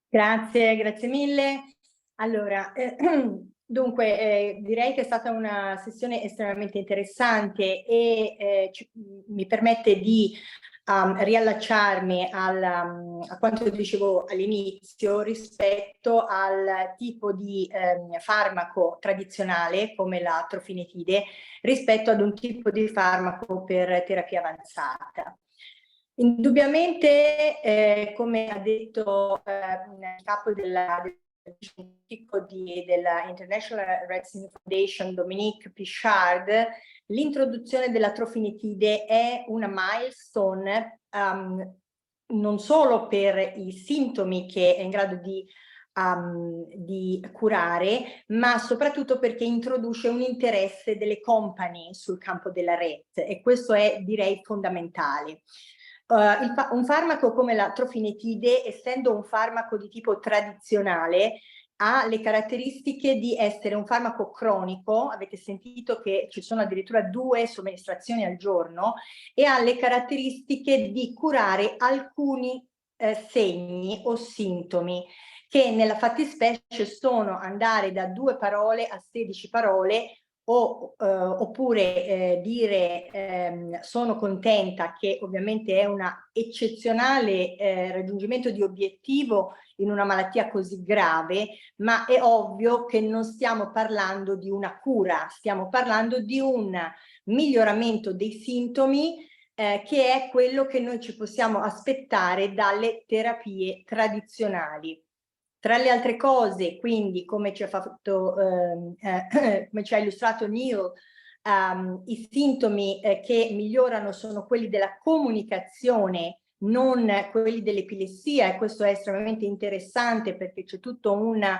Grazie mille. Allora, dunque, direi che è stata una sessione estremamente interessante e mi permette di riallacciarmi a quanto dicevo all'inizio rispetto al tipo di farmaco tradizionale come la trofinetide rispetto ad un tipo di farmaco per terapia avanzata. Indubbiamente, come ha detto il capo della International Rett Syndrome Foundation, Dominique Pichard, l'introduzione della trofinetide è una milestone non solo per i sintomi che è in grado di curare, ma soprattutto perché introduce un interesse delle company sul campo della Rett, e questo è, direi, fondamentale. Un farmaco come la trofinetide, essendo un farmaco di tipo tradizionale, ha le caratteristiche di essere un farmaco cronico, avete sentito che ci sono addirittura 2 somministrazioni al giorno, e ha le caratteristiche di curare alcuni segni o sintomi che nella fattispecie sono andare da 2 parole a 16 parole, oppure dire sono contenta, che ovviamente è un eccezionale raggiungimento di obiettivo in una malattia così grave, ma è ovvio che non stiamo parlando di una cura, stiamo parlando di un miglioramento dei sintomi, che è quello che noi ci possiamo aspettare dalle terapie tradizionali. Tra le altre cose, quindi, come ci ha illustrato Neil, i sintomi che migliorano sono quelli della comunicazione, non quelli dell'epilessia, e questo è estremamente interessante perché c'è tutta una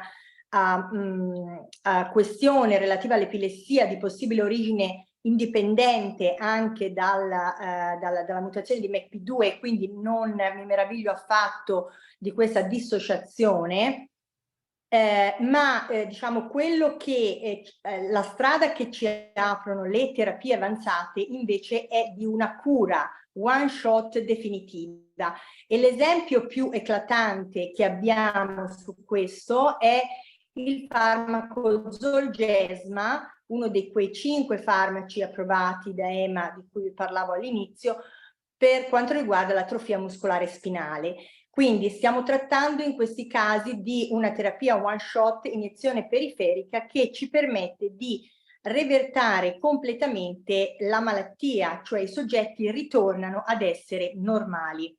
questione relativa all'epilessia di possibile origine indipendente anche dalla mutazione di MECP2, quindi non mi meraviglio affatto di questa dissociazione, ma diciamo quello che la strada che ci aprono le terapie avanzate invece è di una cura one shot definitiva, e l'esempio più eclatante che abbiamo su questo è il farmaco Zolgensma, uno di quei 5 farmaci approvati da EMA di cui vi parlavo all'inizio, per quanto riguarda l'atrofia muscolare spinale. Quindi stiamo trattando in questi casi di una terapia one shot, iniezione periferica, che ci permette di revertare completamente la malattia, cioè i soggetti ritornano ad essere normali.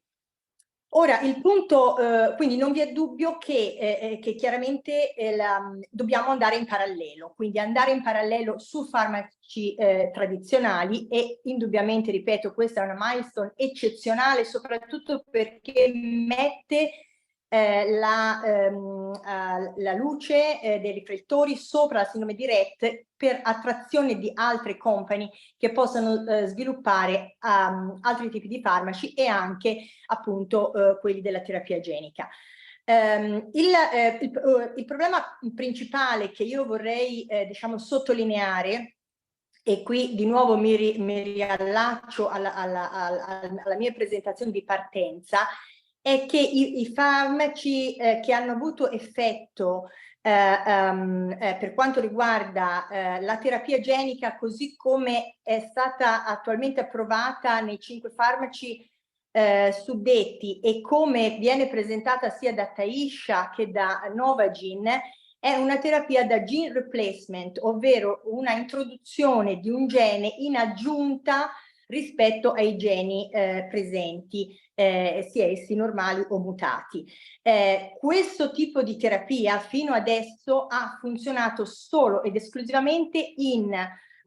Ora, il punto, quindi non vi è dubbio che chiaramente dobbiamo andare in parallelo, quindi andare in parallelo su farmaci tradizionali, e indubbiamente, ripeto, questa è una milestone eccezionale, soprattutto perché mette la luce dei riflettori sopra la sindrome di Rett per attrazione di altre company che possano sviluppare altri tipi di farmaci, e anche appunto quelli della terapia genica. Il problema principale che io vorrei diciamo sottolineare, e qui di nuovo mi riallaccio alla mia presentazione di partenza, è che i farmaci che hanno avuto effetto per quanto riguarda la terapia genica, così come è stata attualmente approvata nei 5 farmaci suddetti, e come viene presentata sia da Taisha che da Novagene, è una terapia da gene replacement, ovvero una introduzione di un gene in aggiunta rispetto ai geni presenti, sia essi normali o mutati. Questo tipo di terapia fino adesso ha funzionato solo ed esclusivamente in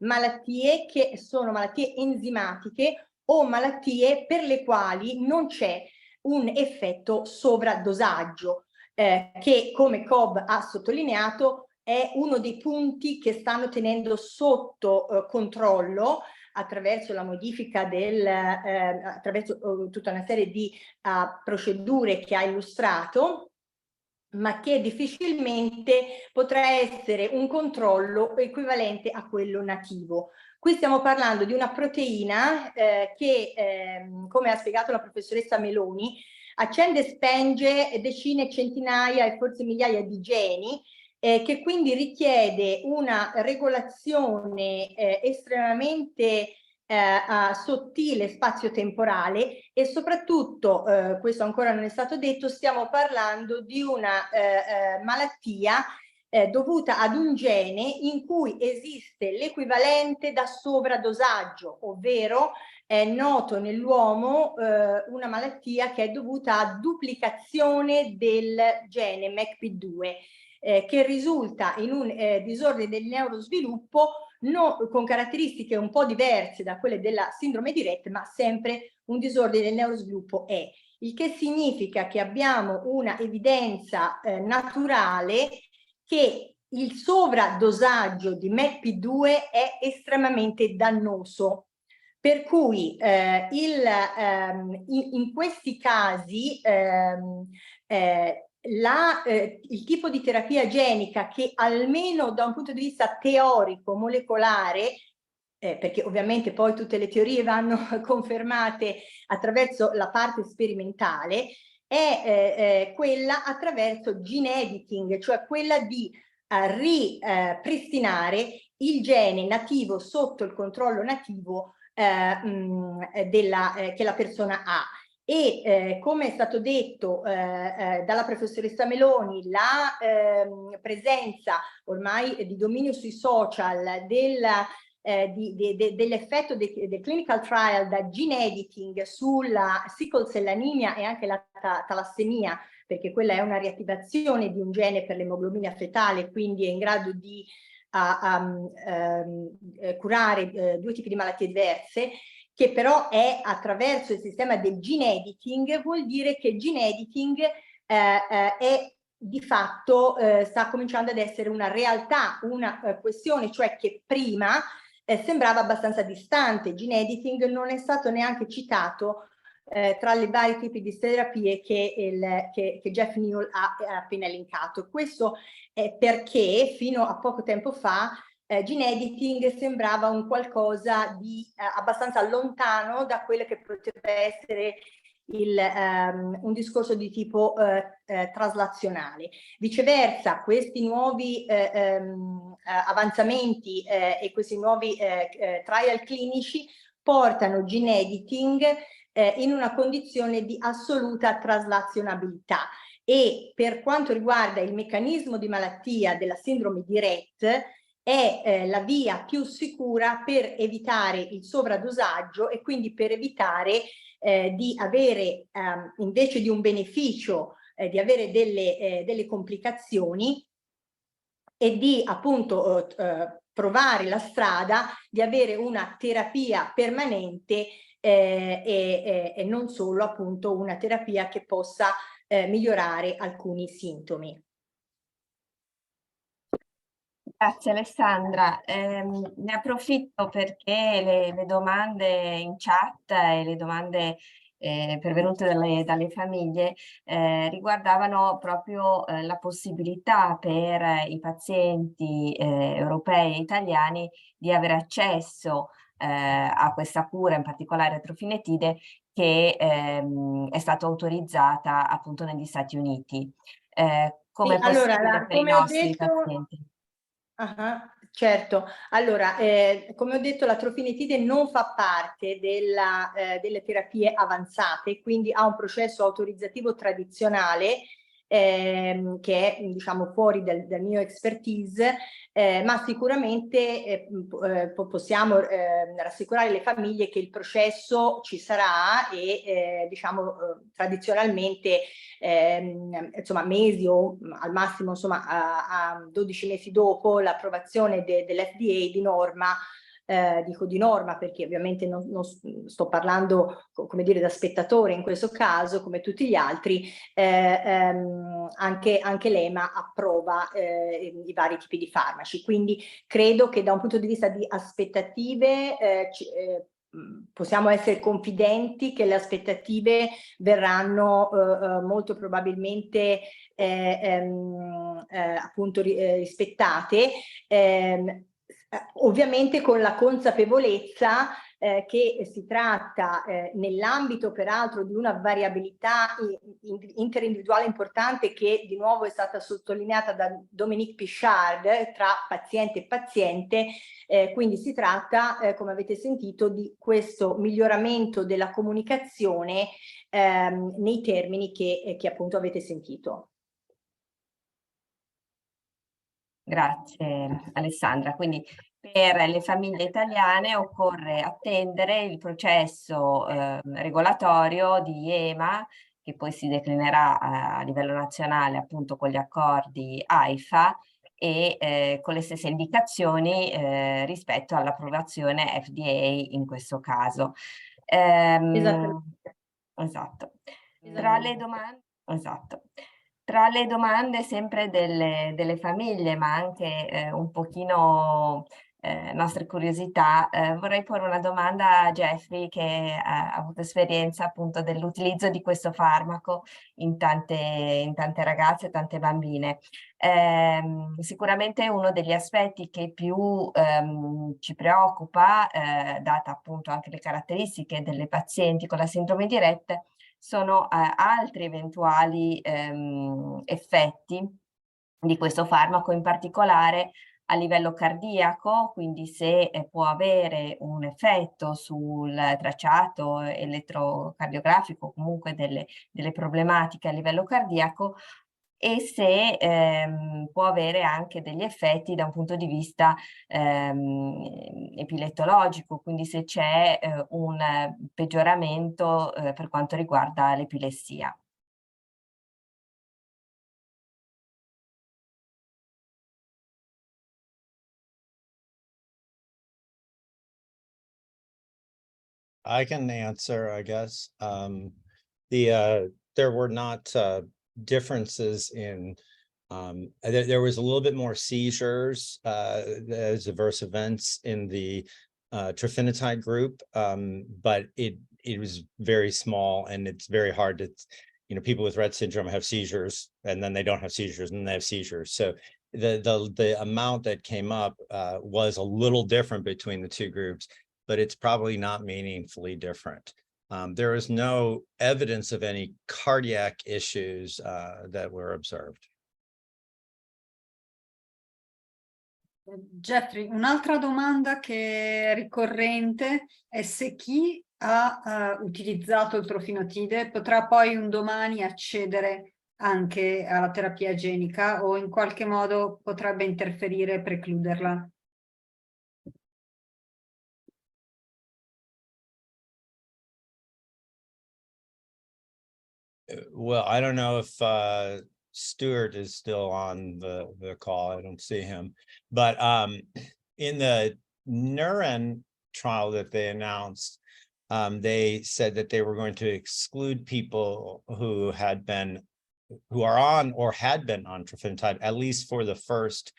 malattie che sono malattie enzimatiche o malattie per le quali non c'è un effetto sovradosaggio, che, come Cobb ha sottolineato, è uno dei punti che stanno tenendo sotto controllo attraverso la modifica attraverso tutta una serie di procedure che ha illustrato, ma che difficilmente potrà essere un controllo equivalente a quello nativo. Qui stiamo parlando di una proteina che, come ha spiegato la professoressa Meloni, accende e spenge decine, centinaia e forse migliaia di geni, che quindi richiede una regolazione estremamente sottile spazio-temporale, e soprattutto, questo ancora non è stato detto, stiamo parlando di una malattia dovuta ad un gene in cui esiste l'equivalente da sovradosaggio, ovvero è noto nell'uomo una malattia che è dovuta a duplicazione del gene MECP2, che risulta in un disordine del neurosviluppo con caratteristiche un po' diverse da quelle della sindrome di Rett, ma sempre un disordine del neurosviluppo è. Il che significa che abbiamo una evidenza naturale che il sovradosaggio di MECP2 è estremamente dannoso. Per cui in questi casi il tipo di terapia genica che, almeno da un punto di vista teorico, molecolare, perché ovviamente poi tutte le teorie vanno confermate attraverso la parte sperimentale, è quella attraverso gene editing, cioè quella di ripristinare il gene nativo sotto il controllo nativo che la persona ha. E come è stato detto dalla professoressa Meloni, la presenza ormai di dominio sui social dell'effetto del clinical trial da gene editing sulla sickle cell anemia e anche la talassemia, perché quella è una riattivazione di un gene per l'emoglobina fetale, quindi è in grado di curare due tipi di malattie diverse, che però è attraverso il sistema del gene editing. Vuol dire che il gene editing è di fatto sta cominciando ad essere una realtà, una questione, cioè che prima sembrava abbastanza distante. Gene editing non è stato neanche citato tra le vari tipi di terapie che Jeff Newell ha appena elencato. Questo è perché fino a poco tempo fa gene editing sembrava un qualcosa di abbastanza lontano da quello che poteva essere un discorso di tipo traslazionale. Viceversa, questi nuovi avanzamenti e questi nuovi trial clinici portano gene editing in una condizione di assoluta traslazionabilità. E per quanto riguarda il meccanismo di malattia della sindrome di Rett, è la via più sicura per evitare il sovradosaggio e quindi per evitare di avere, invece di un beneficio, di avere delle complicazioni e di appunto provare la strada di avere una terapia permanente e non solo appunto una terapia che possa migliorare alcuni sintomi. Grazie Alessandra, ne approfitto perché le domande in chat e le domande pervenute dalle famiglie riguardavano proprio la possibilità per i pazienti europei e italiani di avere accesso a questa cura, in particolare a trofinetide, che è stata autorizzata appunto negli Stati Uniti. Come è possibile allora, per i come ho nostri detto, pazienti? certo, allora come ho detto la trofinetide non fa parte delle terapie avanzate, quindi ha un processo autorizzativo tradizionale che è diciamo fuori dal mio expertise, ma sicuramente possiamo rassicurare le famiglie che il processo ci sarà e diciamo tradizionalmente insomma mesi o al massimo insomma a 12 mesi dopo l'approvazione dell'FDA di norma, dico di norma perché ovviamente non sto parlando come dire da spettatore in questo caso come tutti gli altri, anche l'EMA approva i vari tipi di farmaci, quindi credo che da un punto di vista di aspettative possiamo essere confidenti che le aspettative verranno molto probabilmente appunto rispettate, ovviamente con la consapevolezza che si tratta nell'ambito peraltro di una variabilità interindividuale importante che di nuovo è stata sottolineata da Dominique Pichard tra paziente e paziente, quindi si tratta come avete sentito di questo miglioramento della comunicazione nei termini che appunto avete sentito. Grazie Alessandra, quindi per le famiglie italiane occorre attendere il processo regolatorio di EMA che poi si declinerà a livello nazionale appunto con gli accordi AIFA e con le stesse indicazioni rispetto all'approvazione FDA in questo caso. Esatto. Tra le domande, esatto. Tra le domande sempre delle famiglie, ma anche un pochino nostre curiosità, vorrei porre una domanda a Jeffrey che ha avuto esperienza appunto dell'utilizzo di questo farmaco in tante ragazze e tante bambine. Sicuramente uno degli aspetti che più ci preoccupa, data appunto anche le caratteristiche delle pazienti con la sindrome di Rett, sono altri eventuali effetti di questo farmaco, in particolare a livello cardiaco, quindi se può avere un effetto sul tracciato elettrocardiografico, comunque delle problematiche a livello cardiaco, e se può avere anche degli effetti da un punto di vista epilettologico, quindi se c'è un peggioramento per quanto riguarda l'epilessia. I can answer, I guess. There were not differences in, there was a little bit more seizures as adverse events in the trofinetide group, but it was very small, and it's very hard to, people with Rett syndrome have seizures, and then they don't have seizures, and then they have seizures. So the amount that came up was a little different between the two groups, but it's probably not meaningfully different. There is no evidence of any cardiac issues that were observed. Jeffrey, un'altra domanda che è ricorrente è se chi ha utilizzato il trofinotide potrà poi un domani accedere anche alla terapia genica, o in qualche modo potrebbe interferire e precluderla. Well, I don't know if Stuart is still on the call. I don't see him. But in the Neuron trial that they announced, they said that they were going to exclude people who are on or had been on trofinetide, at least for the first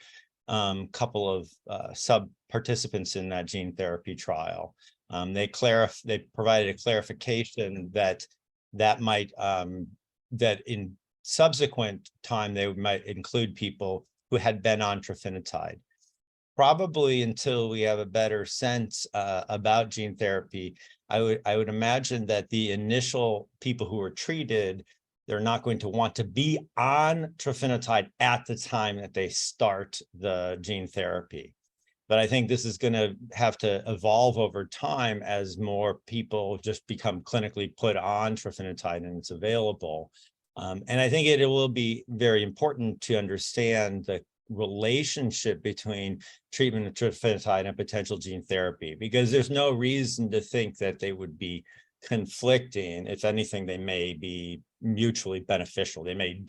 couple of sub-participants in that gene therapy trial. They provided a clarification that might that in subsequent time they might include people who had been on trofinetide. Probably until we have a better sense about gene therapy, I would imagine that the initial people who were treated, they're not going to want to be on trofinetide at the time that they start the gene therapy. But I think this is going to have to evolve over time as more people just become clinically put on trofinetide and it's available. And I think it will be very important to understand the relationship between treatment of trofinetide and potential gene therapy, because there's no reason to think that they would be conflicting. If anything, they may be mutually beneficial. They may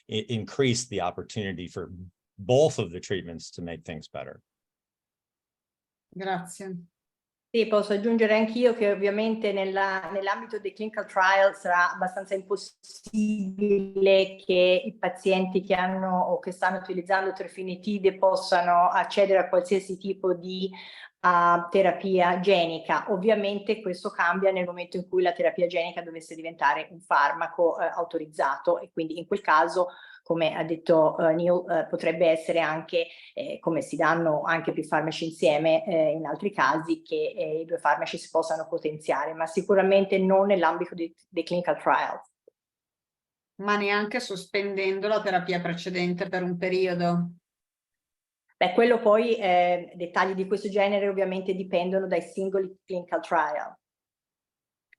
increase the opportunity for both of the treatments to make things better. Grazie. Sì, posso aggiungere anch'io che ovviamente nell'ambito dei clinical trial sarà abbastanza impossibile che i pazienti che hanno o che stanno utilizzando trofinetide possano accedere a qualsiasi tipo di terapia genica. Ovviamente questo cambia nel momento in cui la terapia genica dovesse diventare un farmaco autorizzato, e quindi in quel caso, come ha detto Neil, potrebbe essere anche, come si danno anche più farmaci insieme in altri casi, che i due farmaci si possano potenziare, ma sicuramente non nell'ambito dei clinical trials. Ma neanche sospendendo la terapia precedente per un periodo? Beh, quello poi, dettagli di questo genere ovviamente dipendono dai singoli clinical trial.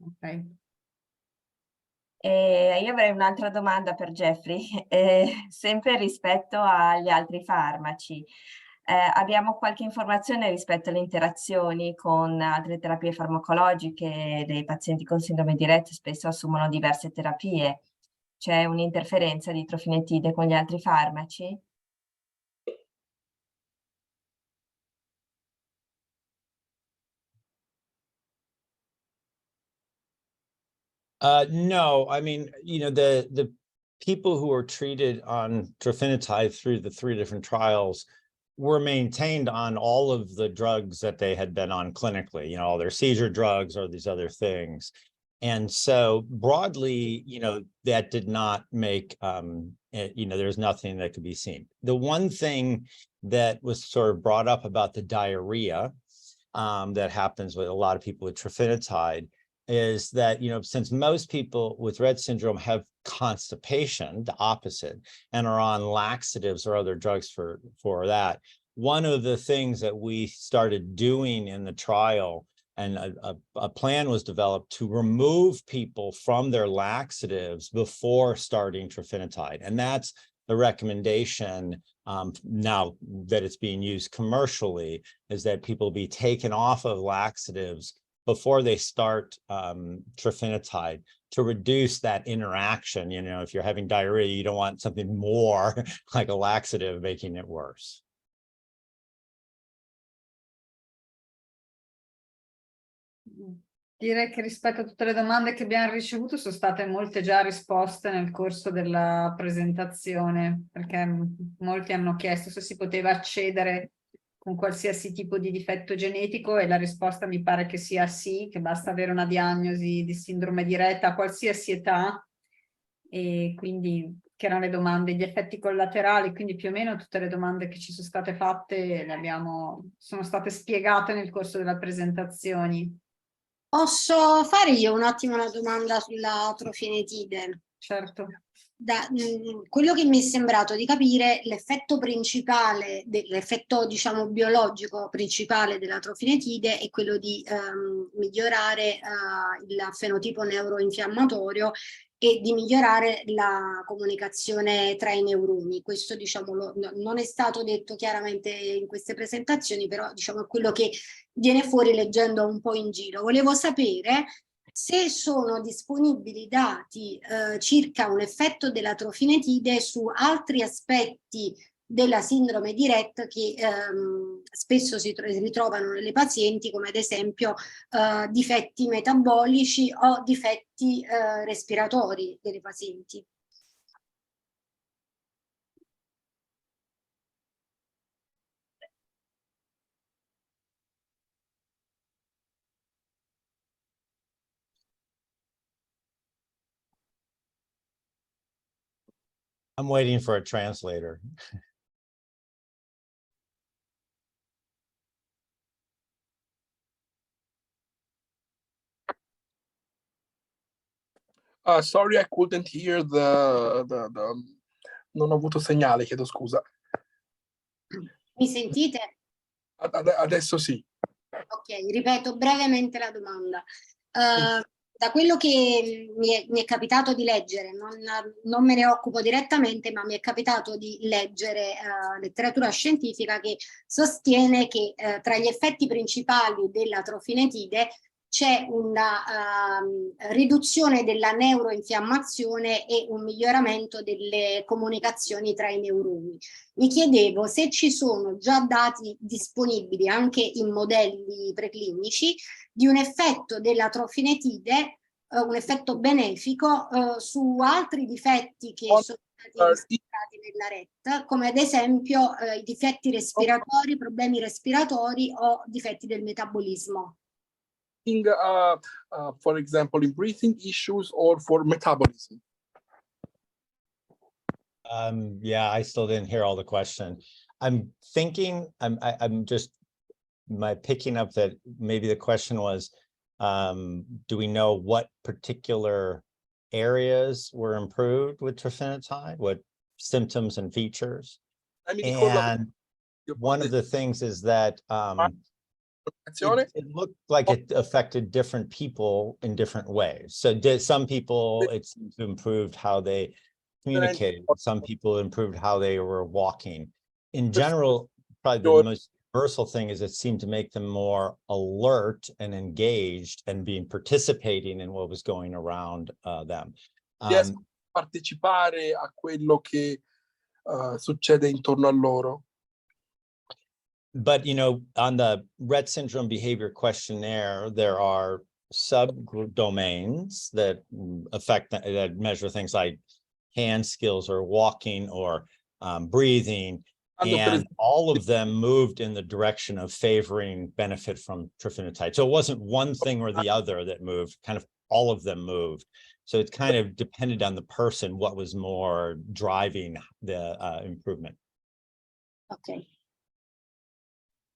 Ok. Io avrei un'altra domanda per Jeffrey, sempre rispetto agli altri farmaci. Abbiamo qualche informazione rispetto alle interazioni con altre terapie farmacologiche? Dei pazienti con sindrome di Rett spesso assumono diverse terapie. C'è un'interferenza di trofinetide con gli altri farmaci? No, I mean, the people who were treated on trofinetide through the 3 different trials were maintained on all of the drugs that they had been on clinically, all their seizure drugs or these other things. And so broadly, that did not make, there's nothing that could be seen. The one thing that was sort of brought up about the diarrhea that happens with a lot of people with trofinetide is that, you know, since most people with Rett syndrome have constipation, the opposite, and are on laxatives or other drugs for that, one of the things that we started doing in the trial, and a plan was developed to remove people from their laxatives before starting trofinetide. And that's the recommendation now that it's being used commercially, is that people be taken off of laxatives before they start trofinetide to reduce that interaction. You know, if you're having diarrhea, you don't want something more like a laxative making it worse. Direi che rispetto a tutte le domande che abbiamo ricevuto sono state molte già risposte nel corso della presentazione, perché molti hanno chiesto se si poteva accedere con qualsiasi tipo di difetto genetico, e la risposta mi pare che sia sì, che basta avere una diagnosi di sindrome di Rett a qualsiasi età, e quindi che erano le domande, gli effetti collaterali, quindi più o meno tutte le domande che ci sono state fatte sono state spiegate nel corso delle presentazioni. Posso fare io un attimo una domanda sulla trofinetide? Certo. Da quello che mi è sembrato di capire, l'effetto principale, l'effetto diciamo biologico principale della trofinetide è quello di migliorare il fenotipo neuroinfiammatorio e di migliorare la comunicazione tra i neuroni. Questo diciamo non è stato detto chiaramente in queste presentazioni, però diciamo è quello che viene fuori leggendo un po' in giro. Volevo sapere se sono disponibili dati circa un effetto della trofinetide su altri aspetti della sindrome di Rett che spesso si ritrovano nelle pazienti, come ad esempio difetti metabolici o difetti respiratori delle pazienti. I'm waiting for a translator. Sorry, I couldn't hear non ho avuto segnale, chiedo scusa. Mi sentite? Adesso sì. Ok, ripeto brevemente la domanda. Da quello che mi è capitato di leggere, non me ne occupo direttamente, ma mi è capitato di leggere letteratura scientifica che sostiene che tra gli effetti principali della trofinetide c'è una riduzione della neuroinfiammazione e un miglioramento delle comunicazioni tra i neuroni. Mi chiedevo se ci sono già dati disponibili anche in modelli preclinici di un effetto della trofinetide, un effetto benefico su altri difetti che sono stati riscontrati nella Rett, come ad esempio i difetti respiratori, problemi respiratori o difetti del metabolismo. For example, in breathing issues or for metabolism? Yeah, I still didn't hear all the question. I'm thinking, I'm just picking up that maybe the question was, do we know what particular areas were improved with trofinetide, what symptoms and features? And one of the things is that it looked like it affected different people in different ways. So some people, it seems to improved how they communicated. Some people improved how they were walking. In general, probably the most universal thing is it seemed to make them more alert and engaged and participating in what was going around them. Riescono a partecipare a quello che succede intorno a loro. But, you know, on the Rett syndrome behavior questionnaire, there are subgroup domains that that measure things like hand skills or walking or breathing. And all of them moved in the direction of favoring benefit from trofinetide. So it wasn't one thing or the other that moved, kind of all of them moved. So it kind of depended on the person, what was more driving the improvement. Okay.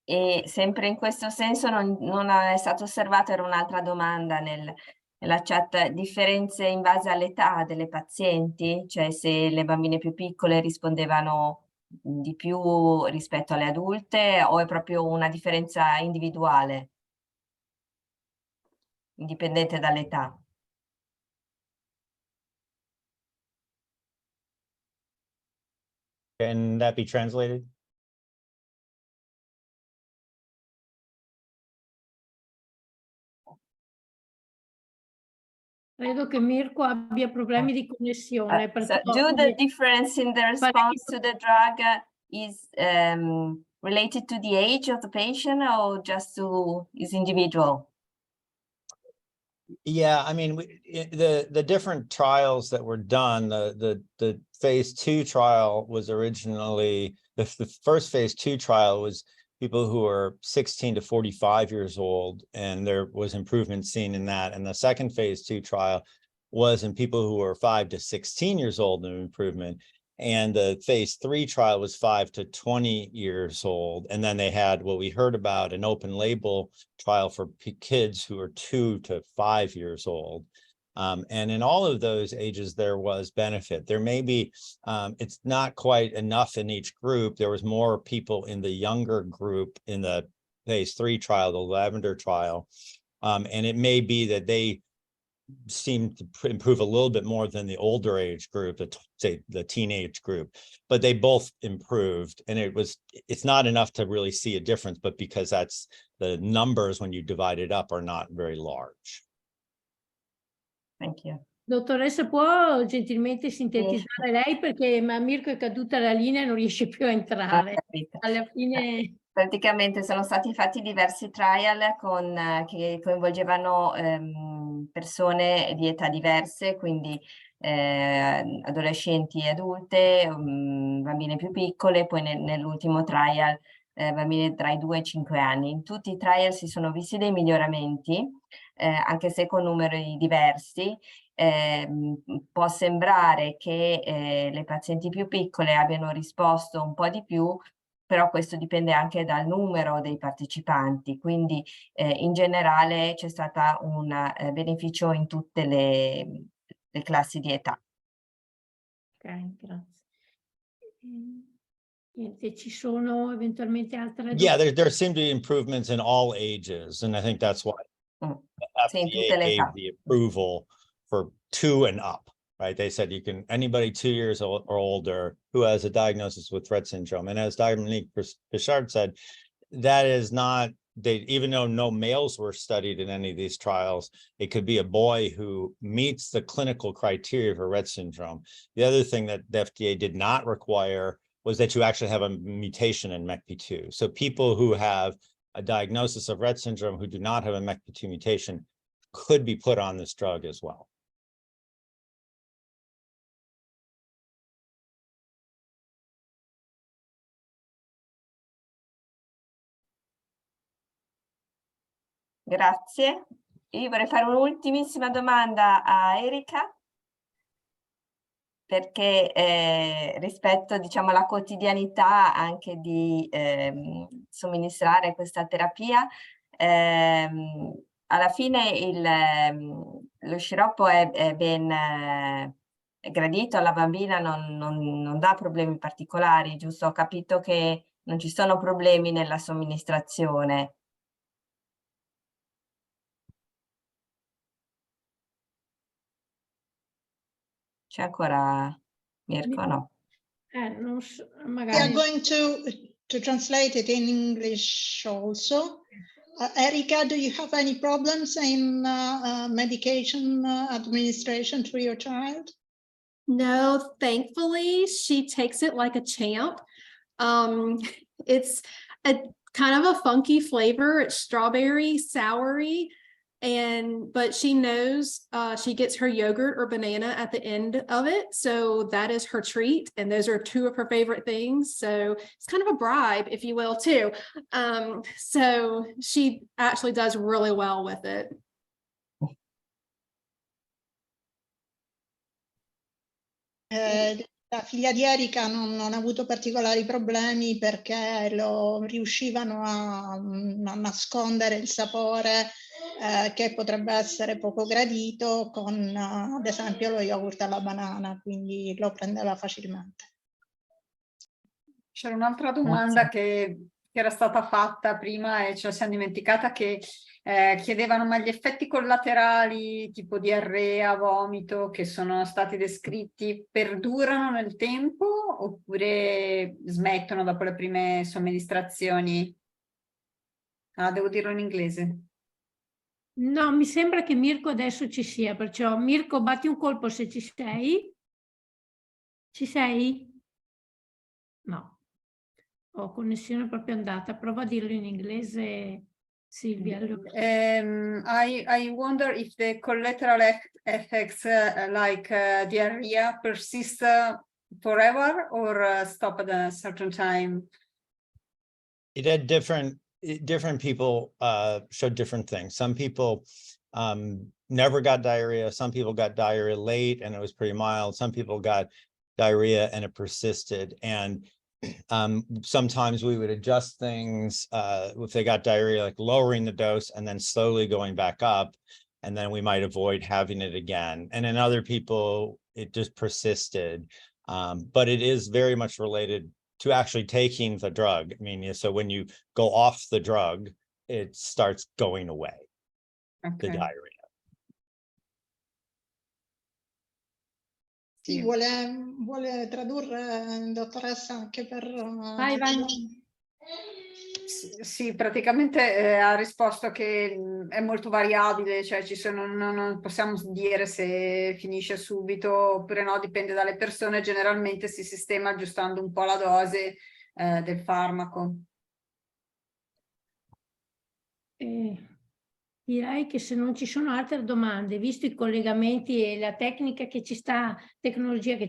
E sempre in questo senso non è stato osservato, era un'altra domanda nella chat, differenze in base all'età delle pazienti, cioè se le bambine più piccole rispondevano di più rispetto alle adulte o è proprio una differenza individuale, indipendente dall'età? Can that be translated? Credo che Mirko abbia problemi di connessione. So perciò do the difference in the response to the drug is related to the age of the patient or just to his individual? Yeah, I mean, the different trials that were done, the phase 2 trial was originally, the first phase 2 trial was people who were 16 to 45 years old, and there was improvement seen in that. And the second phase 2 trial was in people who were 5 to 16 years old, and improvement. And the phase 3 trial was 5 to 20 years old. And then they had what we heard about, an open label trial for kids who are 2 to 5 years old. And in all of those ages, there was benefit. There may be, it's not quite enough in each group. There was more people in the younger group in the phase 3 trial, the Lavender trial. And it may be that they seem to improve a little bit more than the older age group, say the teenage group, but they both improved. And it's not enough to really see a difference, but because that's the numbers when you divide it up are not very large. Thank you. Dottoressa, può gentilmente sintetizzare lei, perché Mirko è caduta la linea e non riesce più a entrare. Alla fine... Praticamente sono stati fatti diversi trial che coinvolgevano persone di età diverse, quindi adolescenti e adulte, bambine più piccole, poi nell'ultimo trial bambine tra i 2 e i 5 anni. In tutti i trial si sono visti dei miglioramenti, anche se con numeri diversi. Può sembrare che le pazienti più piccole abbiano risposto un po' di più, però questo dipende anche dal numero dei partecipanti, quindi in generale c'è stato un beneficio in tutte le classi di età. Ok, grazie. Niente, ci sono eventualmente altre Yeah, there seem to be improvements in all ages, and I think that's why the Sì, in tutte FDA le gave età. the approval for 2 and up, right? They said you can, anybody 2 years or older who has a diagnosis with Rett syndrome. And as Dominique Pichard said, that is not, even though no males were studied in any of these trials, it could be a boy who meets the clinical criteria for Rett syndrome. The other thing that the FDA did not require was that you actually have a mutation in MECP2. So people who have a diagnosis of Rett syndrome who do not have a MECP2 mutation could be put on this drug as well. Grazie. Io vorrei fare un'ultimissima domanda a Erika, perché rispetto, diciamo, alla quotidianità anche di somministrare questa terapia, alla fine lo sciroppo è ben gradito alla bambina, non dà problemi particolari, giusto? Ho capito che non ci sono problemi nella somministrazione. C'è ancora Mirko? No. Non so, We magari... are going to translate it in English also. Erika, do you have any problems in medication administration to your child? No, thankfully, she takes it like a champ. It's a kind of a funky flavor. It's strawberry, soury, but she knows she gets her yogurt or banana at the end of it. So that is her treat. And those are 2 of her favorite things. So it's kind of a bribe, if you will, too. So she actually does really well with it. La figlia di Erika non ha avuto particolari problemi perché riuscivano a nascondere il sapore che potrebbe essere poco gradito con ad esempio lo yogurt alla banana, quindi lo prendeva facilmente. C'era un'altra domanda che era stata fatta prima e ce la siamo dimenticata, che chiedevano: ma gli effetti collaterali tipo diarrea, vomito che sono stati descritti perdurano nel tempo oppure smettono dopo le prime somministrazioni? Ah, devo dirlo in inglese. No, mi sembra che Mirko adesso ci sia, perciò Mirko batti un colpo se ci sei. Ci sei? No, ho connessione proprio andata, prova a dirlo in inglese Silvia. I wonder if the collateral effects like diarrhea persist forever or stop at a certain time. It had different people showed different things. Some people never got diarrhea. Some people got diarrhea late and it was pretty mild. Some people got diarrhea and it persisted. And sometimes we would adjust things if they got diarrhea, like lowering the dose and then slowly going back up. And then we might avoid having it again. And in other people, it just persisted. But it is very much related to actually taking the drug. I mean, so when you go off the drug, it starts going away, the diarrhea. Sì, vuole tradurre, dottoressa, anche per... Vai. Sì, praticamente ha risposto che è molto variabile, cioè non possiamo dire se finisce subito oppure no, dipende dalle persone, generalmente si sistema aggiustando un po' la dose del farmaco. Direi che se non ci sono altre domande, visto i collegamenti e la tecnologia che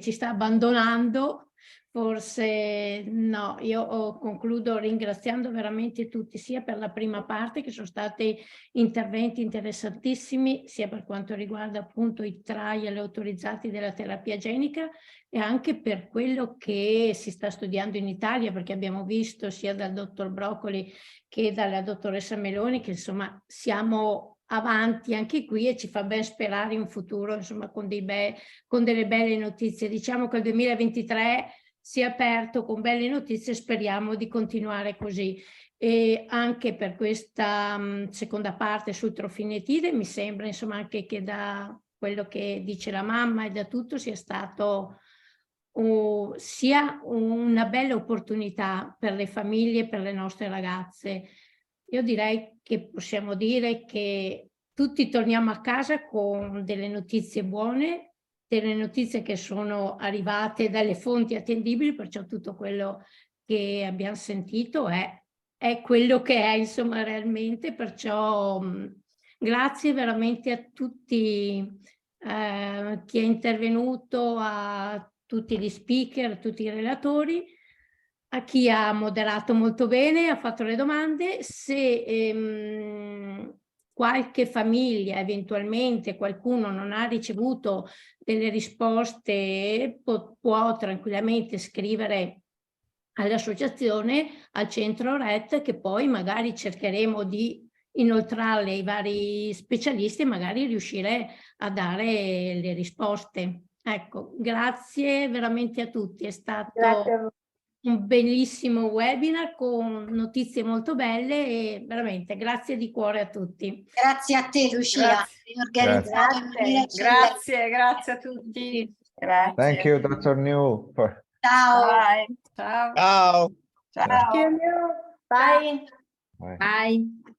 ci sta abbandonando, forse no. Io concludo ringraziando veramente tutti, sia per la prima parte, che sono stati interventi interessantissimi, sia per quanto riguarda appunto i trial autorizzati della terapia genica e anche per quello che si sta studiando in Italia, perché abbiamo visto sia dal dottor Broccoli che dalla dottoressa Meloni che insomma siamo avanti anche qui e ci fa ben sperare in futuro, insomma, con delle belle notizie. Diciamo che il 2023 si è aperto con belle notizie, speriamo di continuare così. E anche per questa seconda parte sul trofinetide mi sembra insomma anche che da quello che dice la mamma e da tutto sia stato sia una bella opportunità per le famiglie e per le nostre ragazze. Io direi che possiamo dire che tutti torniamo a casa con delle notizie buone, delle notizie che sono arrivate dalle fonti attendibili, perciò tutto quello che abbiamo sentito è quello che è insomma realmente, perciò grazie veramente a tutti chi è intervenuto, a tutti gli speaker, a tutti i relatori, a chi ha moderato molto bene, ha fatto le domande. Se qualche famiglia, eventualmente qualcuno non ha ricevuto delle risposte, può tranquillamente scrivere all'associazione, al centro Rett, che poi magari cercheremo di inoltrarle ai vari specialisti e magari riuscire a dare le risposte. Ecco, grazie veramente a tutti, è stato un bellissimo webinar con notizie molto belle e veramente grazie di cuore a tutti. Grazie a te Lucia, organizzato in maniera eccellente. Grazie a tutti. Grazie. Thank you, Dr. New. Ciao. Ciao. Ciao. Ciao. Bye. Bye. Bye.